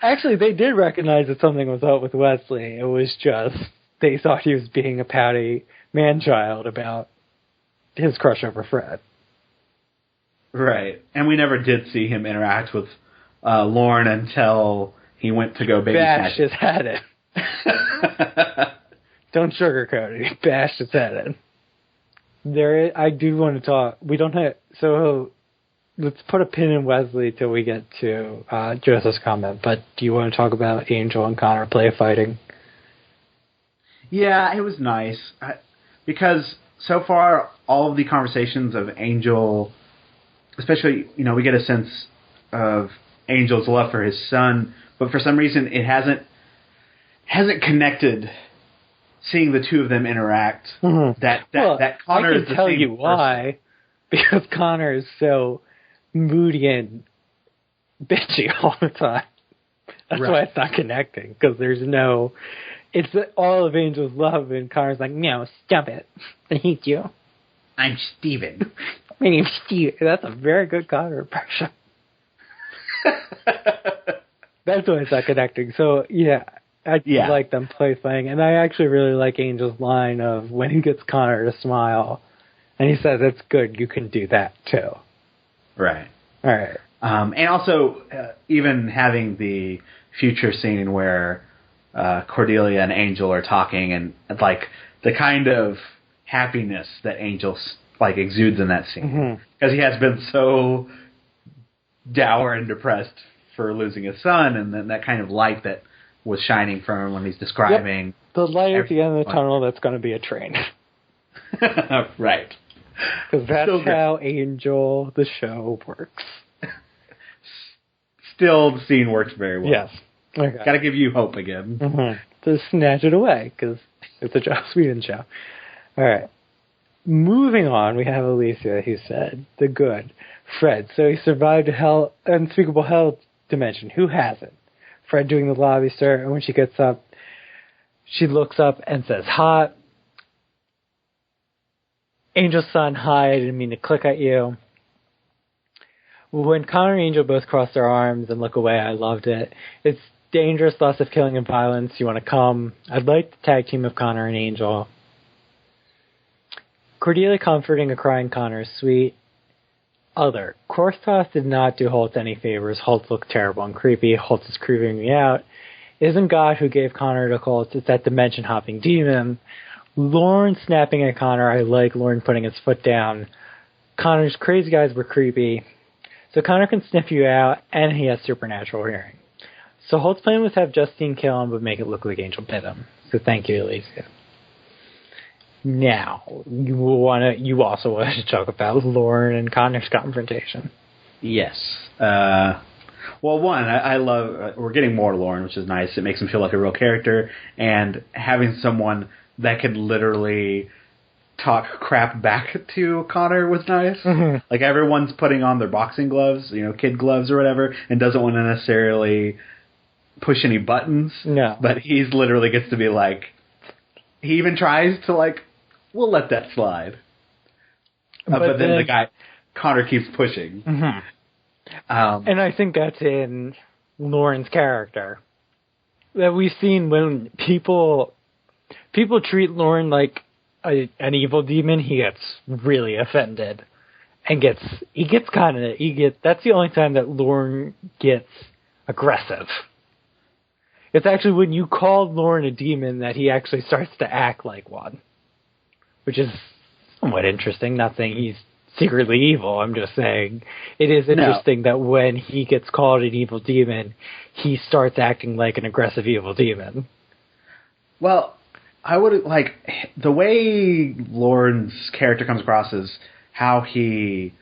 Actually, they did recognize that something was up with Wesley. It was just they thought he was being a pouty man-child about his crush over Fred. Right. And we never did see him interact with Lauren until he went to go baby bash his head in. Don't sugarcoat it. He bashed his head in. I do want to talk. We don't have. So let's put a pin in Wesley till we get to Joseph's comment. But do you want to talk about Angel and Connor play fighting? Yeah, it was nice. Because so far, all of the conversations of Angel, especially, we get a sense of Angel's love for his son, but for some reason it hasn't connected. Seeing the two of them interact, that Connor is the same person. I can tell you why, because Connor is so moody and bitchy all the time. That's why it's not connecting, because there's no... It's all of Angel's love, and Connor's like, no, stop it. I hate you. I'm Steven. My name's Steve. That's a very good Connor impression. That's why it's not connecting. So, yeah, I like them playing, and I actually really like Angel's line of when he gets Connor to smile, and he says, it's good, you can do that, too. Right. All right. And also, even having the future scene where Cordelia and Angel are talking, and like the kind of happiness that Angel like exudes in that scene, because he has been so dour and depressed for losing his son, and then that kind of light that was shining from him when he's describing the light at the end of the tunnel that's going to be a train. Right. Because that's how Angel, the show, works. Still, the scene works very well. Yes. Okay. Got to give you hope again. To snatch it away, because it's a Joss Whedon show. All right. Moving on, we have Alicia, who said, the good. Fred, so he survived a unspeakable hell dimension. Who hasn't? Fred doing the lobby stir, and when she gets up, she looks up and says, hot. Angel's son, hi, I didn't mean to click at you. When Connor and Angel both cross their arms and look away, I loved it. It's dangerous, lots of killing and violence. You want to come? I'd like the tag team of Connor and Angel. Cordelia comforting a crying Connor is sweet. Other. Course Toss did not do Holtz any favors. Holtz looked terrible and creepy. Holtz is creeping me out. It isn't God who gave Connor to Holtz. It's that dimension-hopping demon. Lauren snapping at Connor. I like Lauren putting his foot down. Connor's crazy guys were creepy. So Connor can sniff you out, and he has supernatural hearing. So Holt's plan was to have Justine kill him, but make it look like Angel bit him. So thank you, Alicia. Now, you also want to talk about Lauren and Connor's confrontation. Yes. Well, one, I love... we're getting more Lauren, which is nice. It makes him feel like a real character. And having someone that could literally talk crap back to Connor was nice. Like, everyone's putting on their boxing gloves, kid gloves or whatever, and doesn't want to necessarily push any buttons. No. But he's literally gets to be like... He even tries to, like... We'll let that slide. But then the guy, Connor, keeps pushing. And I think that's in Lauren's character. That we've seen when people treat Lauren like an evil demon, he gets really offended. And that's the only time that Lauren gets aggressive. It's actually when you call Lauren a demon that he actually starts to act like one. Which is somewhat interesting. Not saying he's secretly evil. I'm just saying it is interesting that when he gets called an evil demon, he starts acting like an aggressive evil demon. Well, I would like the way Lauren's character comes across is how he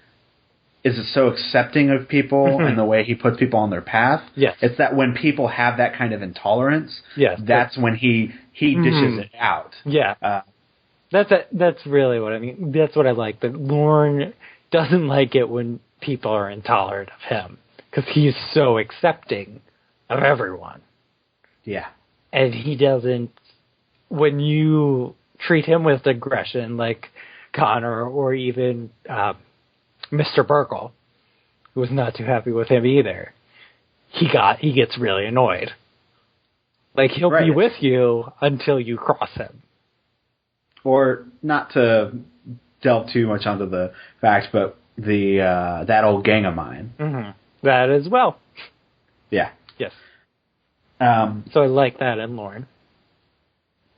is so accepting of people and the way he puts people on their path. Yes. It's that when people have that kind of intolerance, that's when he dishes it out. Yeah. That's really what I mean. That's what I like. But Lauren doesn't like it when people are intolerant of him because he's so accepting of everyone. Yeah. And he doesn't... When you treat him with aggression like Connor or even Mr. Burkle, who was not too happy with him either, he gets really annoyed. Like, he'll be with you until you cross him. Or, not to delve too much onto the facts, but that old gang of mine. That as well. Yeah. Yes. So I like that in Lauren.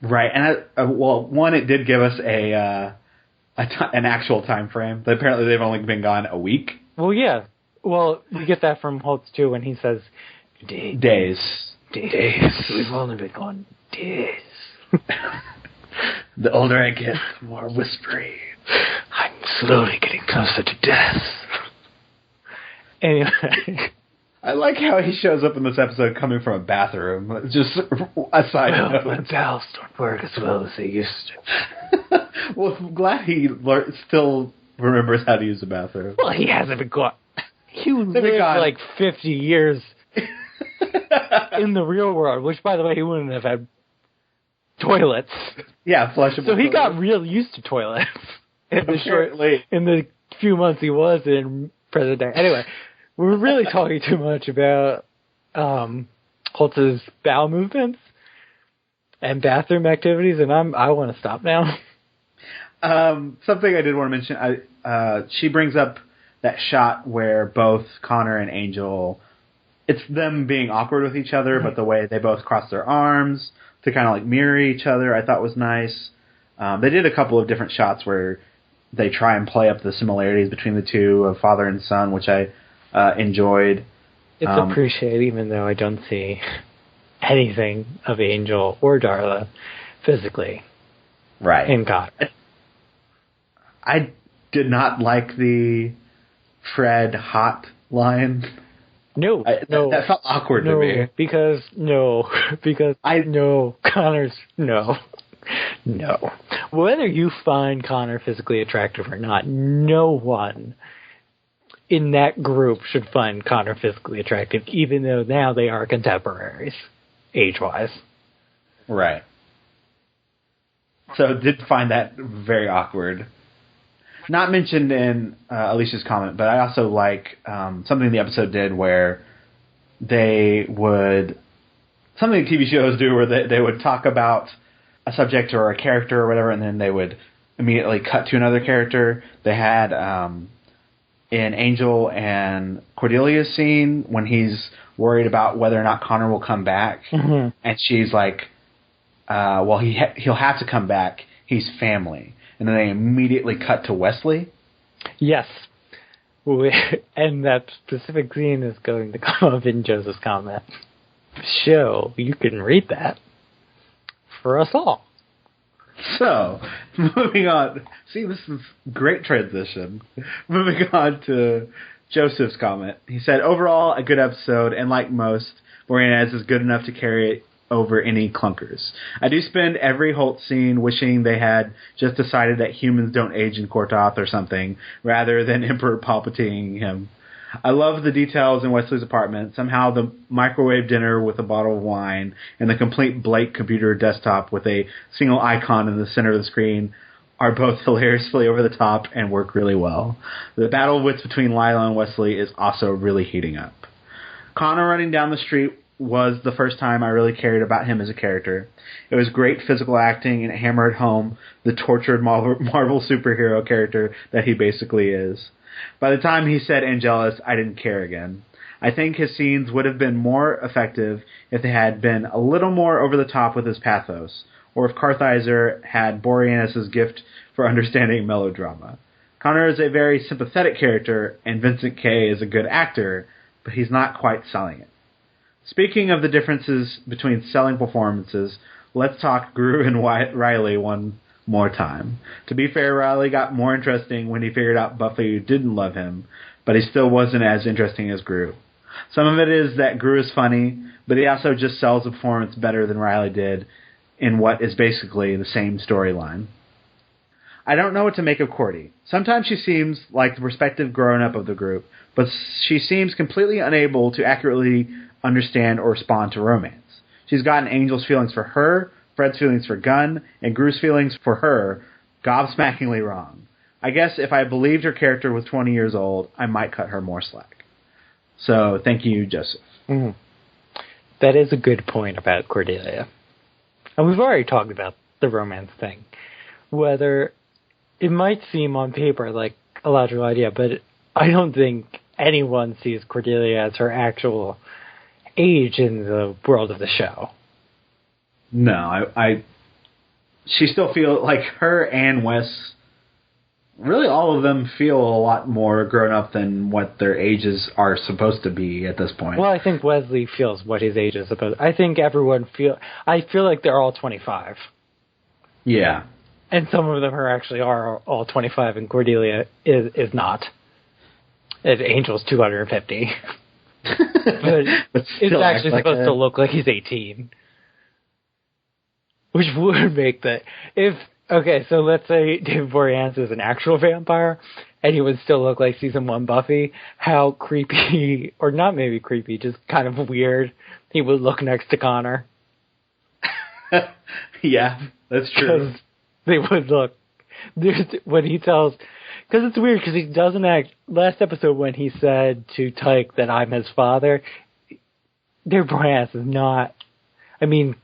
Right, and one, it did give us an actual time frame. Apparently, they've only been gone a week. Well, yeah. Well, we get that from Holtz too when he says days. We've only been gone days. The older I get, the more whispery. I'm slowly getting closer to death. Anyway, I like how he shows up in this episode coming from a bathroom. Just a side note. My bowels don't work as well as they used to. Well, I'm glad he still remembers how to use the bathroom. Well, he hasn't been gone. He lived like 50 years in the real world, which, by the way, he wouldn't have had toilets. Yeah, flushable. So he got real used to toilets in the few months he was in present day. Anyway, we're really talking too much about Holtz's bowel movements and bathroom activities, and I want to stop now. Something I did want to mention, she brings up that shot where both Connor and Angel, it's them being awkward with each other, but the way they both cross their arms to kind of like mirror each other, I thought was nice. They did a couple of different shots where they try and play up the similarities between the two of father and son, which I enjoyed. It's appreciated, even though I don't see anything of Angel or Darla physically in Connor. I did not like the Fred hot line. No. That felt awkward to me. Because Connor's no. Whether you find Connor physically attractive or not, no one in that group should find Connor physically attractive, even though now they are contemporaries, age-wise. Right. So did find that very awkward. Not mentioned in Alicia's comment, but I also like something the episode did where they would... Something TV shows do where they would talk about a subject or a character or whatever, and then they would immediately cut to another character. They had in Angel and Cordelia's scene when he's worried about whether or not Connor will come back, and she's like, well, he'll have to come back. He's family. And then they immediately cut to Wesley. Yes. And that specific scene is going to come up in Joseph's comment. So, you can read that for us all. So, moving on. See, this is great transition. Moving on to Joseph's comment. He said, overall, a good episode, and like most, Boreanaz is good enough to carry it over any clunkers. I do spend every Holt scene wishing they had just decided that humans don't age in Kortoth or something, rather than Emperor Palpatining him. I love the details in Wesley's apartment. Somehow the microwave dinner with a bottle of wine and the complete Blake computer desktop with a single icon in the center of the screen are both hilariously over the top and work really well. The battle wits between Lila and Wesley is also really heating up. Connor running down the street was the first time I really cared about him as a character. It was great physical acting, and it hammered home the tortured Marvel superhero character that he basically is. By the time he said Angelus, I didn't care again. I think his scenes would have been more effective if they had been a little more over the top with his pathos, or if Kartheiser had Boreanaz's gift for understanding melodrama. Connor is a very sympathetic character, and Vincent K. is a good actor, but he's not quite selling it. Speaking of the differences between selling performances, let's talk Gru and Riley one more time. To be fair, Riley got more interesting when he figured out Buffy didn't love him, but he still wasn't as interesting as Gru. Some of it is that Gru is funny, but he also just sells the performance better than Riley did in what is basically the same storyline. I don't know what to make of Cordy. Sometimes she seems like the prospective grown-up of the group, but she seems completely unable to accurately understand or respond to romance. She's gotten Angel's feelings for her, Fred's feelings for Gunn, and Gru's feelings for her gobsmackingly wrong. I guess if I believed her character was 20 years old, I might cut her more slack. So, thank you, Joseph. Mm. That is a good point about Cordelia. And we've already talked about the romance thing. Whether it might seem on paper like a logical idea, but I don't think anyone sees Cordelia as her actual age in the world of the show. No, she still feels like her and Wes, really all of them feel a lot more grown up than what their ages are supposed to be at this point. Well, I think Wesley feels what his age is supposed. I think everyone I feel like they're all 25. Yeah. And some of them are all 25, and Cordelia is not. Angel's 250. But it's actually supposed to look like he's 18. Which would make that... Okay, so let's say David Boreanaz is an actual vampire, and he would still look like Season 1 Buffy, how creepy, or not maybe creepy, just kind of weird, he would look next to Connor. Yeah, that's true. They would look... When he tells... Because it's weird, because he doesn't act... Last episode when he said to Tyke that I'm his father, David Boreanaz is not... I mean...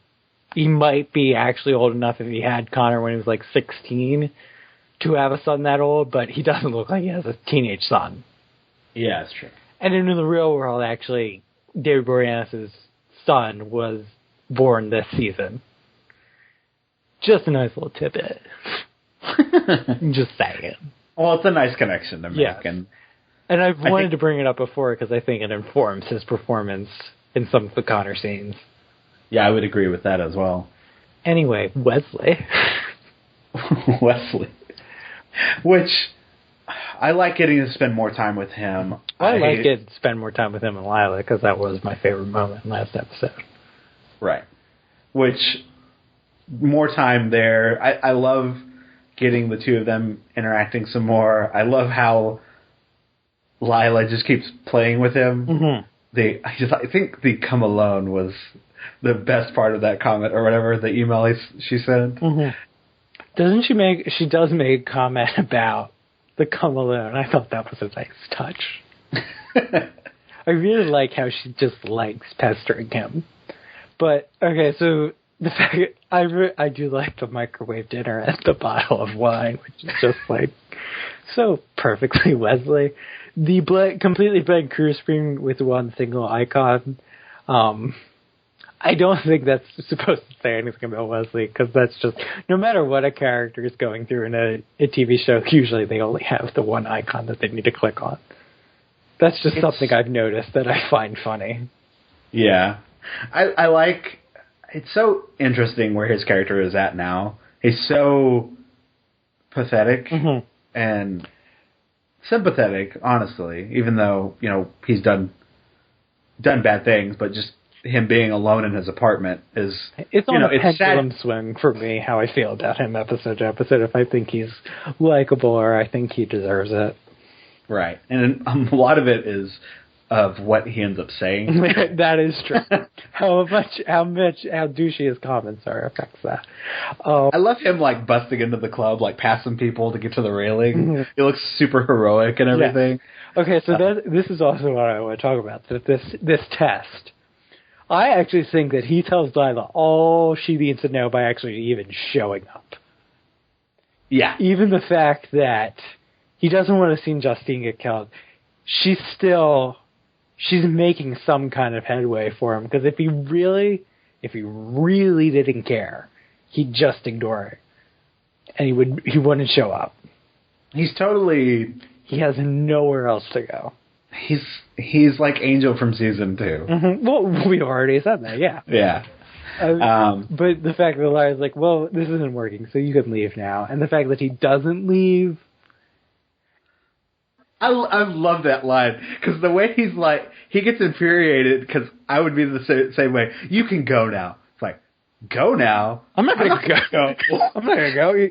He might be actually old enough if he had Connor when he was like 16 to have a son that old, but he doesn't look like he has a teenage son. Yeah, that's true. And in the real world, actually, David Boreanaz's son was born this season. Just a nice little tidbit. Just saying. Well, it's a nice connection to make. Yes. And I've wanted to bring it up before because I think it informs his performance in some of the Connor scenes. Yeah, I would agree with that as well. Anyway, Wesley. Wesley. Which, I like getting to spend more time with him. I like getting to spend more time with him and Lila, because that was my favorite moment in last episode. Right. Which, more time there. I love getting the two of them interacting some more. I love how Lila just keeps playing with him. Mm-hmm. I think the come alone was the best part of that comment or whatever, the email she sent. Mm-hmm. She does make a comment about the come alone. I thought that was a nice touch. I really like how she just likes pestering him. But, okay, so the fact I do like the microwave dinner and the bottle of wine, which is just like so perfectly Wesley. The completely blank crew screen with one single icon. I don't think that's supposed to say anything about Wesley, because that's just, no matter what a character is going through in a TV show, usually they only have the one icon that they need to click on. That's just something I've noticed that I find funny. Yeah. I like, it's so interesting where his character is at now. He's so pathetic and sympathetic, honestly, even though, he's done bad things, but just him being alone in his apartment is... It's on a pendulum swing for me, how I feel about him episode to episode, if I think he's likable or I think he deserves it. Right. And a lot of it is of what he ends up saying. That is true. how douchey his comments are affects that. I love him, busting into the club, passing people to get to the railing. Mm-hmm. He looks super heroic and everything. Yeah. Okay, so this is also what I want to talk about. So this test... I actually think that he tells Lila all she needs to know by actually even showing up. Yeah. Even the fact that he doesn't want to see Justine get killed, she's making some kind of headway for him, because if he really didn't care, he'd just ignore it. And he wouldn't show up. He has nowhere else to go. He's like Angel from season 2. Mm-hmm. Well, we already said that, yeah. Yeah. But the fact that Lara's like, well, this isn't working, so you can leave now. And the fact that he doesn't leave. I love that line, because the way he's he gets infuriated, because I would be the same way. You can go now. It's like, go now? I'm not going to go. I'm not going to go. You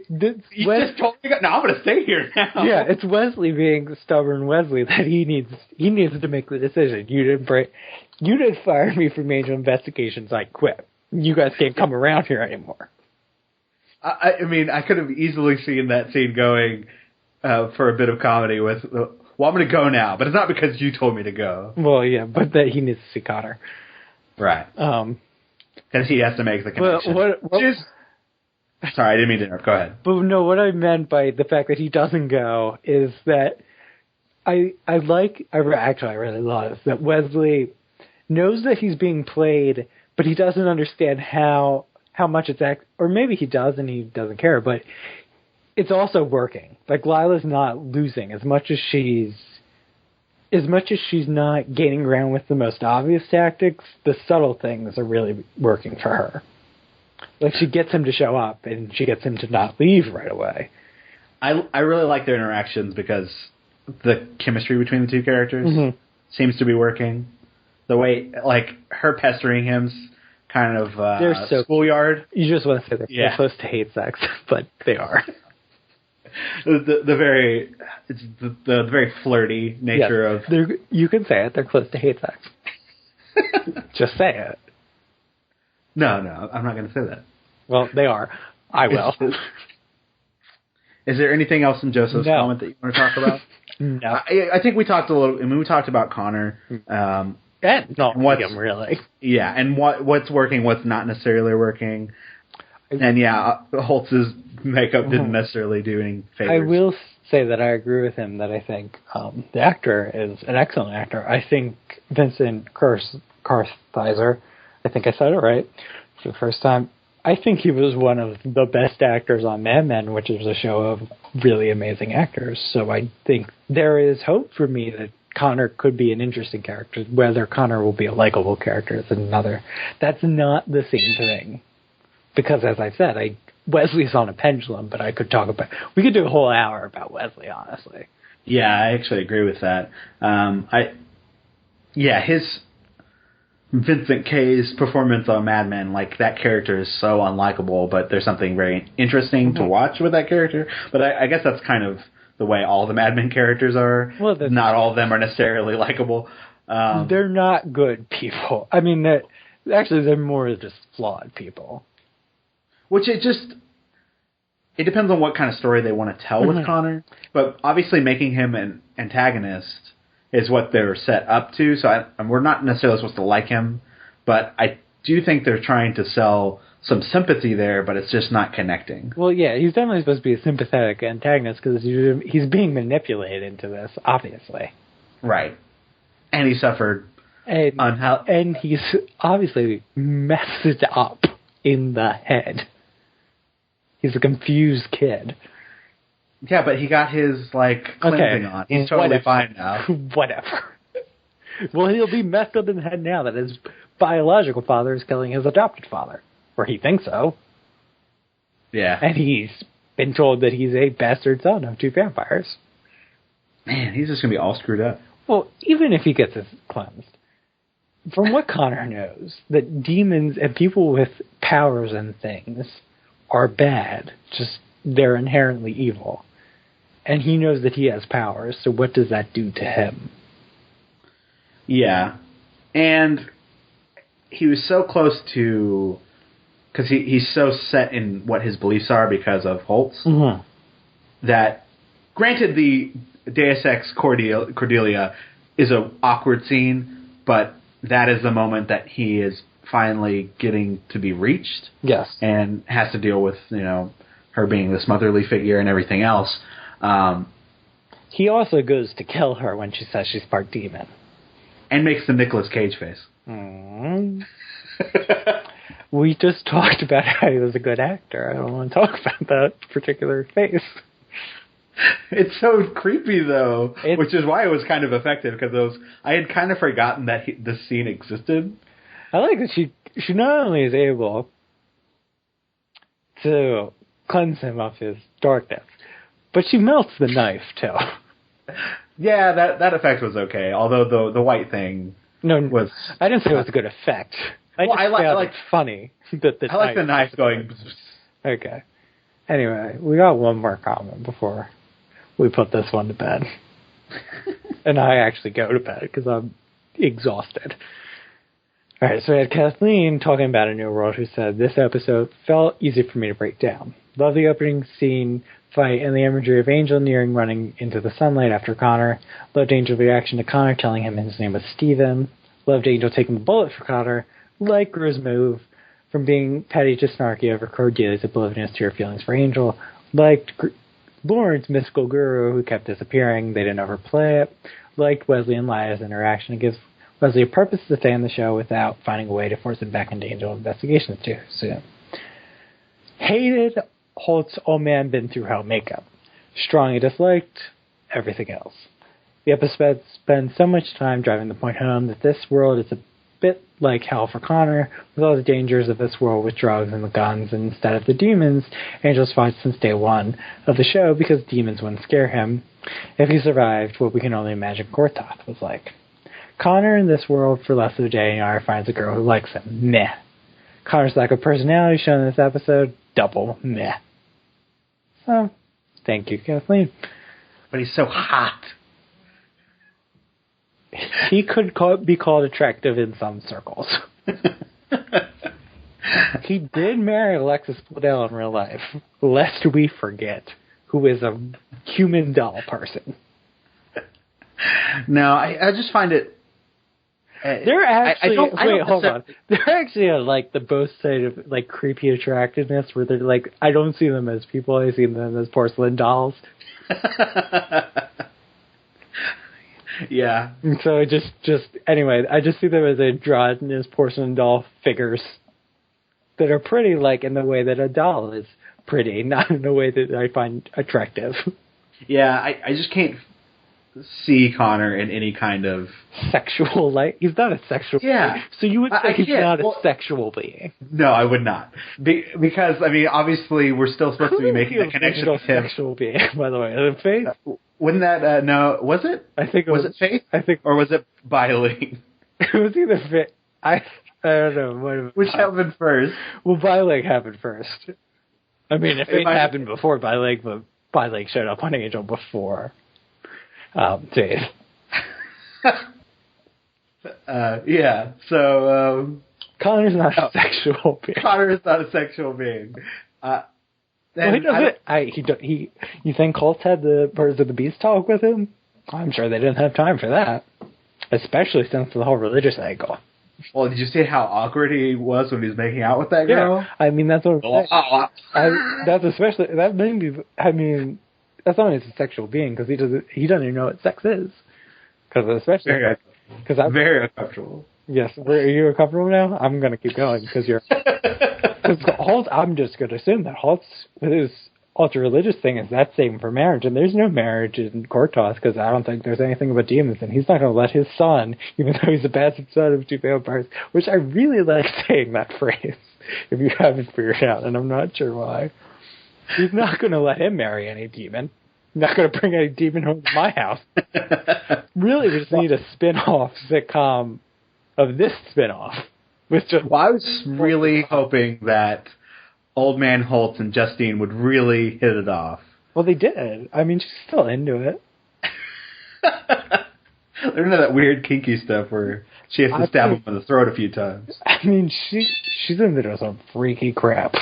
just told me, no, I'm going to stay here now. Yeah, it's Wesley being stubborn Wesley that he needs to make the decision. You didn't fire me from Angel Investigations. I quit. You guys can't come around here anymore. I mean, I could have easily seen that scene going for a bit of comedy with, well, I'm going to go now, but it's not because you told me to go. Well, yeah, but that he needs to see Connor. Right. Because he has to make the connection. Sorry, I didn't mean to interrupt. Go ahead. But no, what I meant by the fact that he doesn't go is that I really love that Wesley knows that he's being played, but he doesn't understand how much it's or maybe he does and he doesn't care, but it's also working. Lila's not losing as much as she's not gaining ground with the most obvious tactics. The subtle things are really working for her. She gets him to show up and she gets him to not leave right away. I really like their interactions because the chemistry between the two characters seems to be working. The way, like, her pestering him's kind of They're so schoolyard. You just want to say they're close to hate sex, but they are. the very flirty nature of. You can say it. They're close to hate sex. Just say it. No, I'm not going to say that. Well, they are. I will. Is there anything else in Joseph's comment that you want to talk about? No. I think we talked a little. I mean, we talked about Connor. Really. Yeah, and what's working, what's not necessarily working. And Holtz's makeup didn't necessarily do any favors. I will say that I agree with him that I think the actor is an excellent actor. I think Vincent Kartheiser, I think I said it right for the first time, I think he was one of the best actors on Mad Men, which is a show of really amazing actors. So I think there is hope for me that Connor could be an interesting character. Whether Connor will be a likable character is another. That's not the same thing. Because, as I said, Wesley's on a pendulum, but we could do a whole hour about Wesley, honestly. Yeah, I actually agree with that. His Vincent K's performance on Mad Men, like, that character is so unlikable, but there's something very interesting to watch with that character. But I guess that's kind of the way all the Mad Men characters are. Well, not all of them are necessarily likable. They're not good people. I mean, they're more just flawed people. Which it depends on what kind of story they want to tell with Connor. But obviously making him an antagonist is what they're set up to. So we're not necessarily supposed to like him. But I do think they're trying to sell some sympathy there, but it's just not connecting. Well, yeah, he's definitely supposed to be a sympathetic antagonist because he's being manipulated into this, obviously. Right. And he suffered and he's obviously messed it up in the head. He's a confused kid. Yeah, but he got his, cleansing on. He's totally fine now. Whatever. Well, he'll be messed up in the head now that his biological father is killing his adopted father. Or he thinks so. Yeah. And he's been told that he's a bastard son of two vampires. Man, he's just going to be all screwed up. Well, even if he gets his cleansed, from what Connor knows, that demons and people with powers and things are bad. Just, they're inherently evil. And he knows that he has powers, so what does that do to him? Yeah. And he was so close to... Because he's so set in what his beliefs are because of Holtz, that, granted, the Deus Ex Cordelia is an awkward scene, but that is the moment that he is finally getting to be reached. Yes. And has to deal with, her being this motherly figure and everything else. He also goes to kill her when she says she's part demon. And makes the Nicolas Cage face. We just talked about how he was a good actor. I don't want to talk about that particular face. It's so creepy, though, which is why it was kind of effective, because I had kind of forgotten that this scene existed. I like that she not only is able to cleanse him of his darkness, but she melts the knife, too. Yeah, that effect was okay, although the white thing was... I didn't say it was a good effect. I like funny that I like the knife going... Okay. Anyway, we got one more comment before we put this one to bed. And I actually go to bed because I'm exhausted. Alright, so we had Kathleen talking about A New World, who said, "This episode felt easy for me to break down. Love the opening scene fight and the imagery of Angel nearing running into the sunlight after Connor. Loved Angel's reaction to Connor telling him his name was Steven. Loved Angel taking the bullet for Connor. Like Gru's move from being petty to snarky over Cordelia's oblivious to her feelings for Angel. Liked Lauren's mystical guru who kept disappearing. They didn't overplay it. Liked Wesley and Lia's interaction. It gives Wesley a purpose to stay on the show without finding a way to force him back into Angel investigations too soon. Hated Holt's old man been through hell makeup. Strongly disliked everything else. The episode spends so much time driving the point home that this world is a bit like hell for Connor, with all the dangers of this world with drugs and the guns, and instead of the demons, Angel's fought since day one of the show because demons wouldn't scare him. If he survived, what we can only imagine Kortoth was like. Connor in this world for less of a day finds a girl who likes him. Meh. Connor's lack of personality shown in this episode. Double meh. Oh, thank you, Kathleen. But he's so hot. He could be called attractive in some circles. He did marry Alexis Bledel in real life, lest we forget, who is a human doll person. No, I just find it... They're actually... hold on. They're actually like the both side of like creepy attractiveness, where they're like, I don't see them as people, I see them as porcelain dolls. Yeah. And so anyway, I just see them as androgynous porcelain doll figures that are pretty, like, in the way that a doll is pretty, not in the way that I find attractive. Yeah, I just can't see Connor in any kind of... sexual, like, he's not a sexual being. So you would say he's not a sexual being. No, I would not. Because, I mean, obviously, we're still supposed to be making a connection with him. Sexual being, by the way. Faith? Wouldn't that, no, was it? I think it was. Was it Faith? I think. Or was it Biling? It was either Faith. I don't know. Which happened first? Well, Biling happened first. I mean, if it happened before Biling, but Biling showed up on Angel before Dave. Yeah, so... Connor's not a sexual being. Connor is not a sexual being. You think Colts had the Birds of the Beast talk with him? I'm sure they didn't have time for that. Especially since the whole religious angle. Well, did you see how awkward he was when he was making out with that girl? Yeah, I mean, that's what that's not he's a sexual being, because he doesn't even know what sex is. Because especially... Very uncomfortable. Yes. Are you uncomfortable now? I'm going to keep going, because you're... Holt, I'm just going to assume that Holt's, with his ultra-religious thing, is that same for marriage, and there's no marriage in Kortos, because I don't think there's anything about demons, and he's not going to let his son, even though he's a bastard son of two vampires, which I really like saying that phrase, if you haven't figured it out, and I'm not sure why. He's not going to let him marry any demon. He's not going to bring any demon home to my house. Really, we just need a spin-off sitcom of this spin-off. Well, I was really hoping that Old Man Holt and Justine would really hit it off. Well, they did. I mean, she's still into it. They're into that weird kinky stuff where she has to stab him in the throat a few times. I mean, she's into some freaky crap.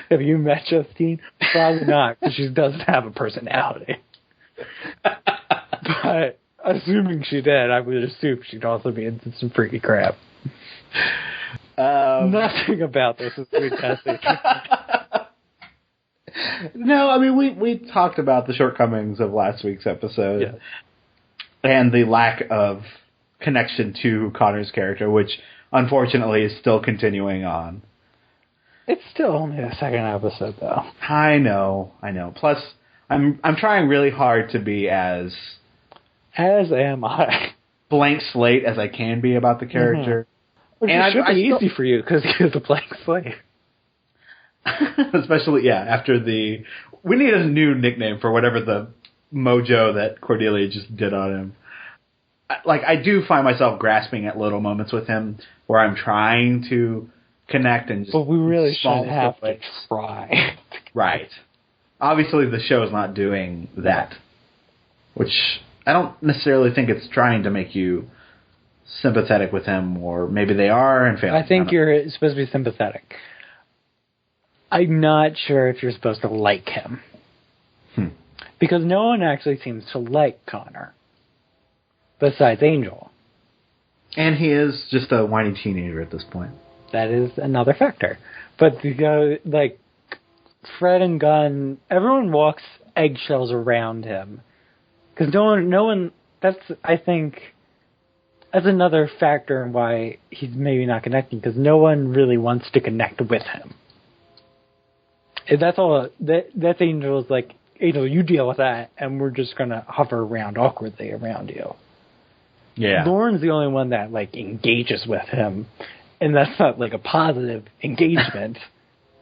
Have you met Justine? Probably not, because she doesn't have a personality. But assuming she did, I would assume she'd also be into some freaky crap. Nothing about this is fantastic. No, I mean, we talked about the shortcomings of last week's episode. Yes. And the lack of connection to Connor's character, which unfortunately is still continuing on. It's still only the second episode, though. I know. Plus, I'm trying really hard to be as am I, blank slate as I can be about the character. Which should be easy for you, because he is a blank slate. Especially, after we need a new nickname for whatever the mojo that Cordelia just did on him. I do find myself grasping at little moments with him where I'm trying to connect and just... But we really should have to try. Right. Obviously, the show is not doing that, which I don't necessarily think it's trying to make you sympathetic with him, or maybe they are and failing. I think you're supposed to be sympathetic. I'm not sure if you're supposed to like him. Because no one actually seems to like Connor, besides Angel. And he is just a whiny teenager at this point. That is another factor. But, Fred and Gunn, everyone walks eggshells around him. Because no one, I think, that's another factor in why he's maybe not connecting, because no one really wants to connect with him. And that's all, that's Angel's Angel, you deal with that, and we're just going to hover around awkwardly around you. Yeah. Lauren's the only one that, engages with him, and that's not, a positive engagement,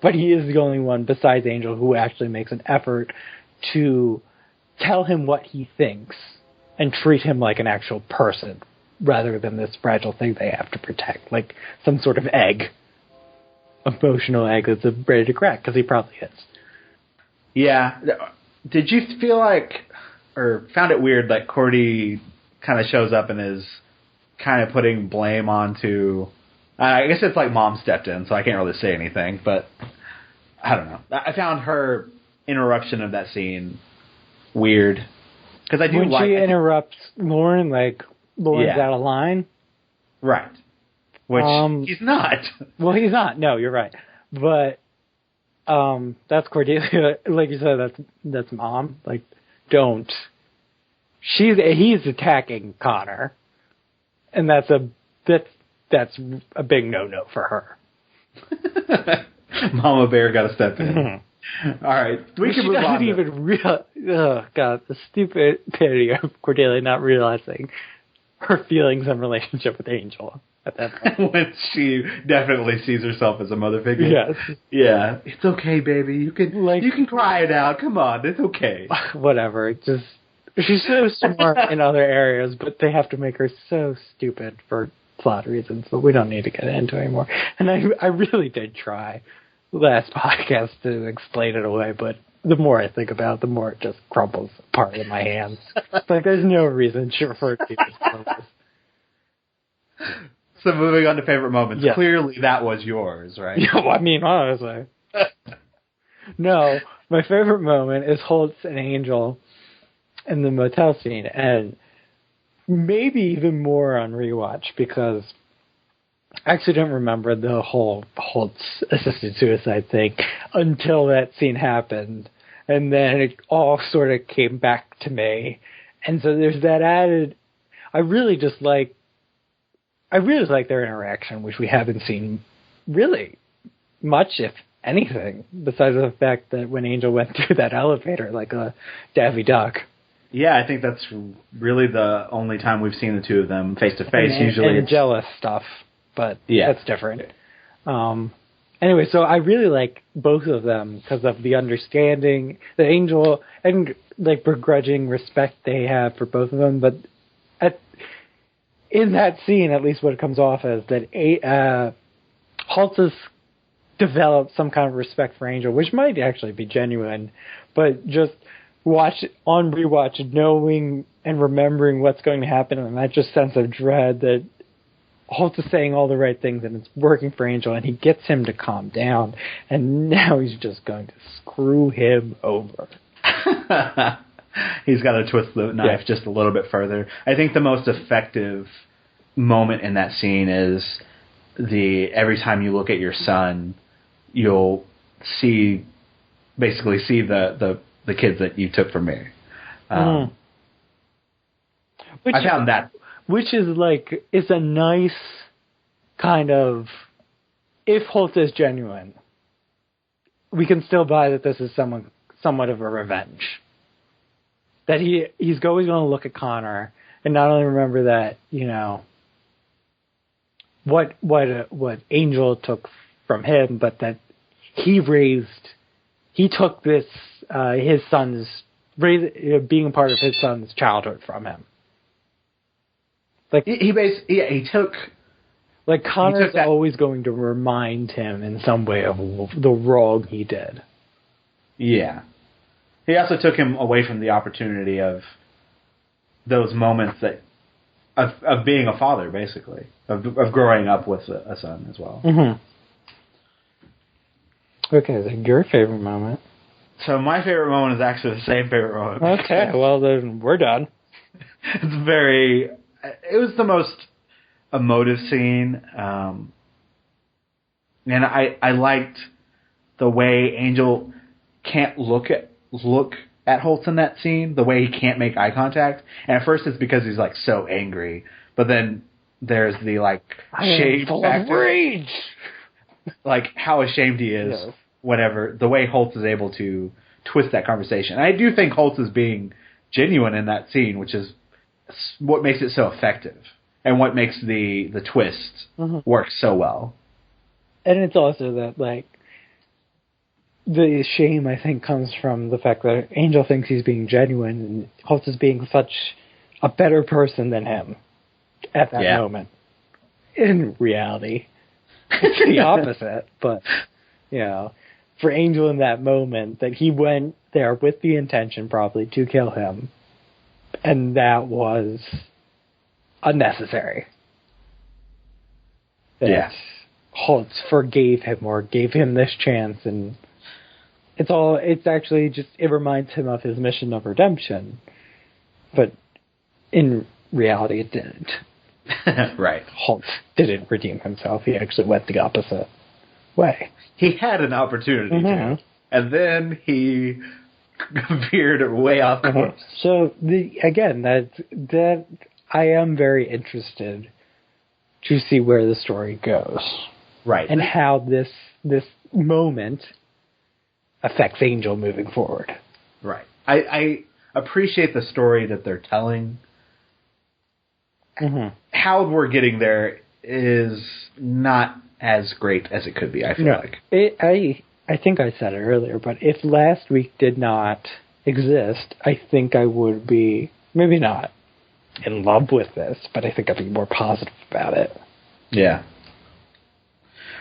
but he is the only one besides Angel who actually makes an effort to tell him what he thinks and treat him like an actual person rather than this fragile thing they have to protect, like some sort of egg, emotional egg that's ready to crack, because he probably is. Yeah. Did you feel like, or found it weird, like Cordy kind of shows up and is kind of putting blame onto, I guess it's like mom stepped in, so I can't really say anything, but I don't know. I found her interruption of that scene weird. Because I do when like... she interrupts Lauren, like, Lauren's out of line. Right. Which he's not. Well, he's not. No, you're right. But that's Cordelia. Like you said, that's mom. Like, don't. He's attacking Connor. And that's a big no-no for her. Mama Bear got to step in. All right, we can move on. She doesn't even realize. Oh God, the stupid pity of Cordelia not realizing her feelings and relationship with Angel at that point. When she definitely sees herself as a mother figure. Yes. Yeah, it's okay, baby. You can cry it out. Come on, it's okay. Whatever. Just she's so smart in other areas, but they have to make her so stupid for plot reasons. But we don't need to get into it anymore. And I really did try last podcast to explain it away, but the more I think about it, the more it just crumbles apart in my hands. Like, there's no reason for it to be this. So moving on to favorite moments. Yes. Clearly that was yours, right? Yeah, well, I mean, honestly. No, my favorite moment is Holtz and Angel in the motel scene, and maybe even more on Rewatch, because I actually didn't remember the whole Holtz assisted suicide thing until that scene happened. And then it all sort of came back to me. And so there's that added... I really like their interaction, which we haven't seen really much, if anything, besides the fact that when Angel went through that elevator like a Daffy Duck. Yeah, I think that's really the only time we've seen the two of them face-to-face. Usually and jealous stuff. But that's different. Anyway, so I really like both of them because of the understanding, the Angel, and like begrudging respect they have for both of them. But in that scene, at least what it comes off as, that Holtz has developed some kind of respect for Angel, which might actually be genuine, but just on rewatch, knowing and remembering what's going to happen, and that just sense of dread that Holtz is saying all the right things and it's working for Angel, and he gets him to calm down, and now he's just going to screw him over. He's got to twist the knife just a little bit further. I think the most effective moment in that scene is every time you look at your son, you'll basically see the kids that you took from me. I found that. Which is like, it's a nice kind of, if Holtz is genuine, we can still buy that this is somewhat of a revenge. That he's always going to look at Connor and not only remember that, you know, what Angel took from him, but that he took this, his son's, being a part of his son's childhood from him. Like he took... Like, Connor's always going to remind him in some way of the wrong he did. Yeah. He also took him away from the opportunity of those moments of being a father, basically. Of growing up with a son as well. Mm-hmm. Okay, so your favorite moment? So my favorite moment is actually the same favorite moment. Okay, well then we're done. It was the most emotive scene, and I liked the way Angel can't look at Holtz in that scene, the way he can't make eye contact. And at first it's because he's like so angry, but then there's the like shame factor, rage, like how ashamed he is. Yes. Whatever, the way Holtz is able to twist that conversation. And I do think Holtz is being genuine in that scene, which is what makes it so effective and what makes the twist work so well. And it's also that, like, the shame, I think, comes from the fact that Angel thinks he's being genuine and Holtz is being such a better person than him at that moment. In reality, it's the opposite. But, for Angel in that moment, that he went there with the intention probably to kill him. And that was unnecessary. That Holtz forgave him or gave him this chance, and it's actually just, it reminds him of his mission of redemption. But in reality, it didn't. Right. Holtz didn't redeem himself. He actually went the opposite way. He had an opportunity to, and then he veered way off course. So that I am very interested to see where the story goes, right, and how this moment affects Angel moving forward. Right. I appreciate the story that they're telling. How we're getting there is not as great as it could be, I feel like. I think I said it earlier, but if last week did not exist, I think I would be, maybe not in love with this, but I think I'd be more positive about it. Yeah.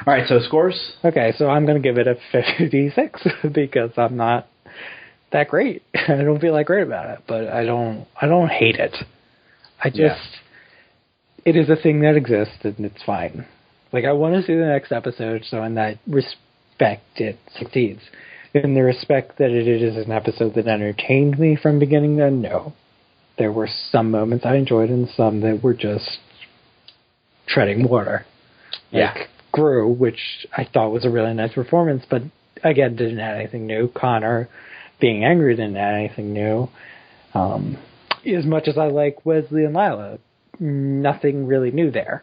All right, so scores? Okay, so I'm going to give it a 56 because I'm not that great. I don't feel that great about it, but I don't hate it. I just, it is a thing that exists and it's fine. Like, I want to see the next episode, so in that respect, it succeeds. In the respect that it is an episode that entertained me from beginning to end, no. There were some moments I enjoyed and some that were just treading water. Like Gru, which I thought was a really nice performance, but again, didn't add anything new. Connor being angry didn't add anything new. As much as I like Wesley and Lila, nothing really new there.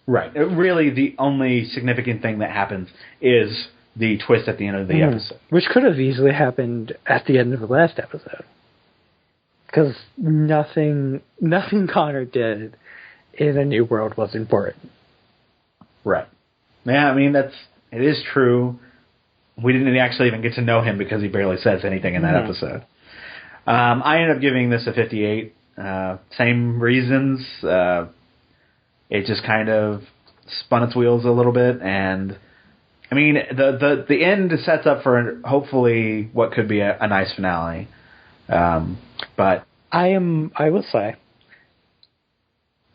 Right. Really, the only significant thing that happens is the twist at the end of the episode. Which could have easily happened at the end of the last episode. Because nothing Connor did in A New World was important. Right. Yeah, I mean, it is true. We didn't actually even get to know him because he barely says anything in that episode. I ended up giving this a 58. Same reasons. It just kind of spun its wheels a little bit, and I mean, the end sets up for hopefully what could be a nice finale. But I will say,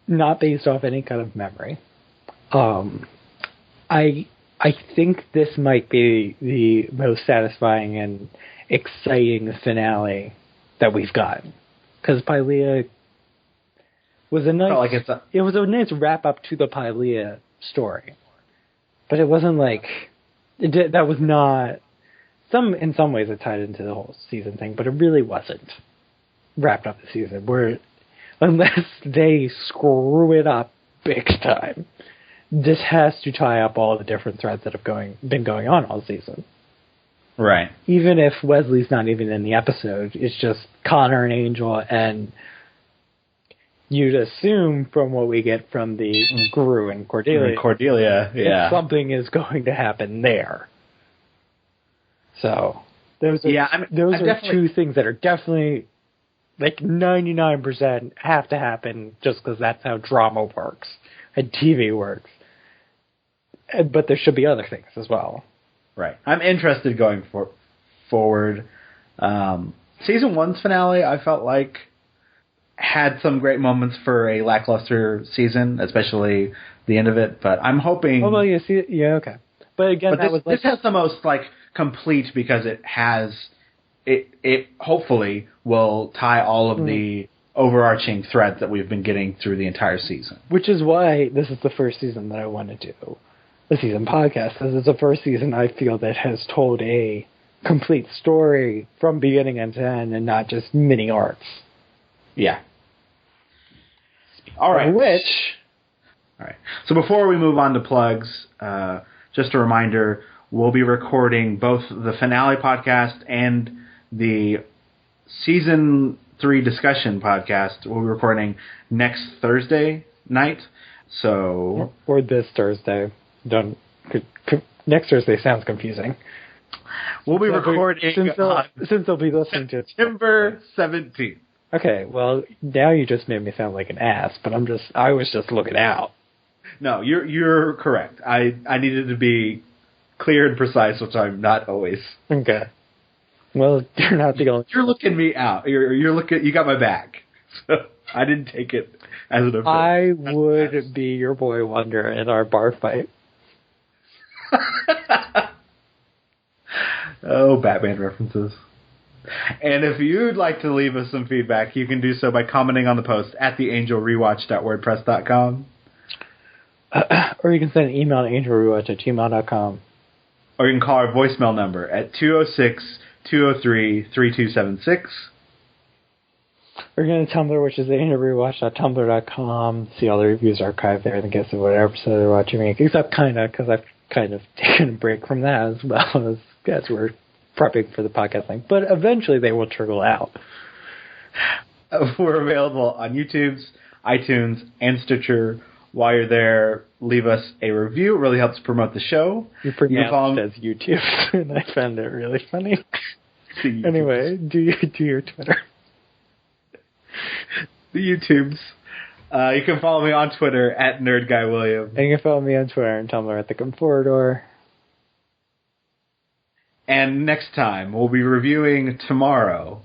not based off any kind of memory. I think this might be the most satisfying and exciting finale that we've gotten, because Pylea was a nice. It was a nice wrap up to the Pylea story, but it wasn't like that was not. In some ways, it tied into the whole season thing, but it really wasn't wrapped up the season. Unless they screw it up big time, this has to tie up all the different threads that have been going on all season. Right. Even if Wesley's not even in the episode, it's just Connor and Angel, and you'd assume from what we get from the Gru and Cordelia, something is going to happen there. So those are two things that are definitely like 99% have to happen just because that's how drama works and TV works. But there should be other things as well. Right. I'm interested going forward. Season 1's finale, I felt like, had some great moments for a lackluster season, especially the end of it. But I'm hoping... Oh, well, you see... Yeah, okay. But again, this has the most, complete because it has... It hopefully will tie all of the overarching threads that we've been getting through the entire season. Which is why this is the first season that I want to do the season podcast, because it's the first season I feel that has told a complete story from beginning to end and not just mini arcs. Yeah. All right. All right. So before we move on to plugs, just a reminder, we'll be recording both the finale podcast and the season 3 discussion podcast. We'll be recording next Thursday night. So or this Thursday. Next Thursday sounds confusing. We'll be recording since they'll be listening to September 17th. Okay, well, now you just made me sound like an ass, but I was just looking out. No, you're correct. I needed to be clear and precise, which I'm not always. Okay. Well, you're not the only. You're looking me out. You're looking. You got my back. So I didn't take it as an offense. I would be your boy wonder in our bar fight. Oh, Batman references. And if you'd like to leave us some feedback, you can do so by commenting on the post at theangelrewatch.wordpress.com. Or you can send an email to angelrewatch@gmail.com. Or you can call our voicemail number at 206-203-3276. We're going to Tumblr, which is angelrewatch.tumblr.com. See all the reviews archived there and guess what episode they're watching. Except kind of, because I've kind of taken a break from that as well as we're prepping for the podcast thing. But eventually they will trickle out. We're available on YouTube's, iTunes, and Stitcher. While you're there, leave us a review. It really helps promote the show. You pronounced it as YouTube, and I found it really funny. Anyway, do your Twitter. The YouTubes. You can follow me on Twitter at NerdGuyWilliam. And you can follow me on Twitter and Tumblr at The Comfortor. And next time, we'll be reviewing Tomorrow,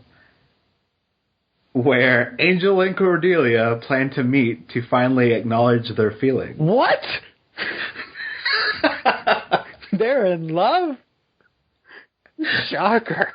where Angel and Cordelia plan to meet to finally acknowledge their feelings. What? They're in love? Shocker.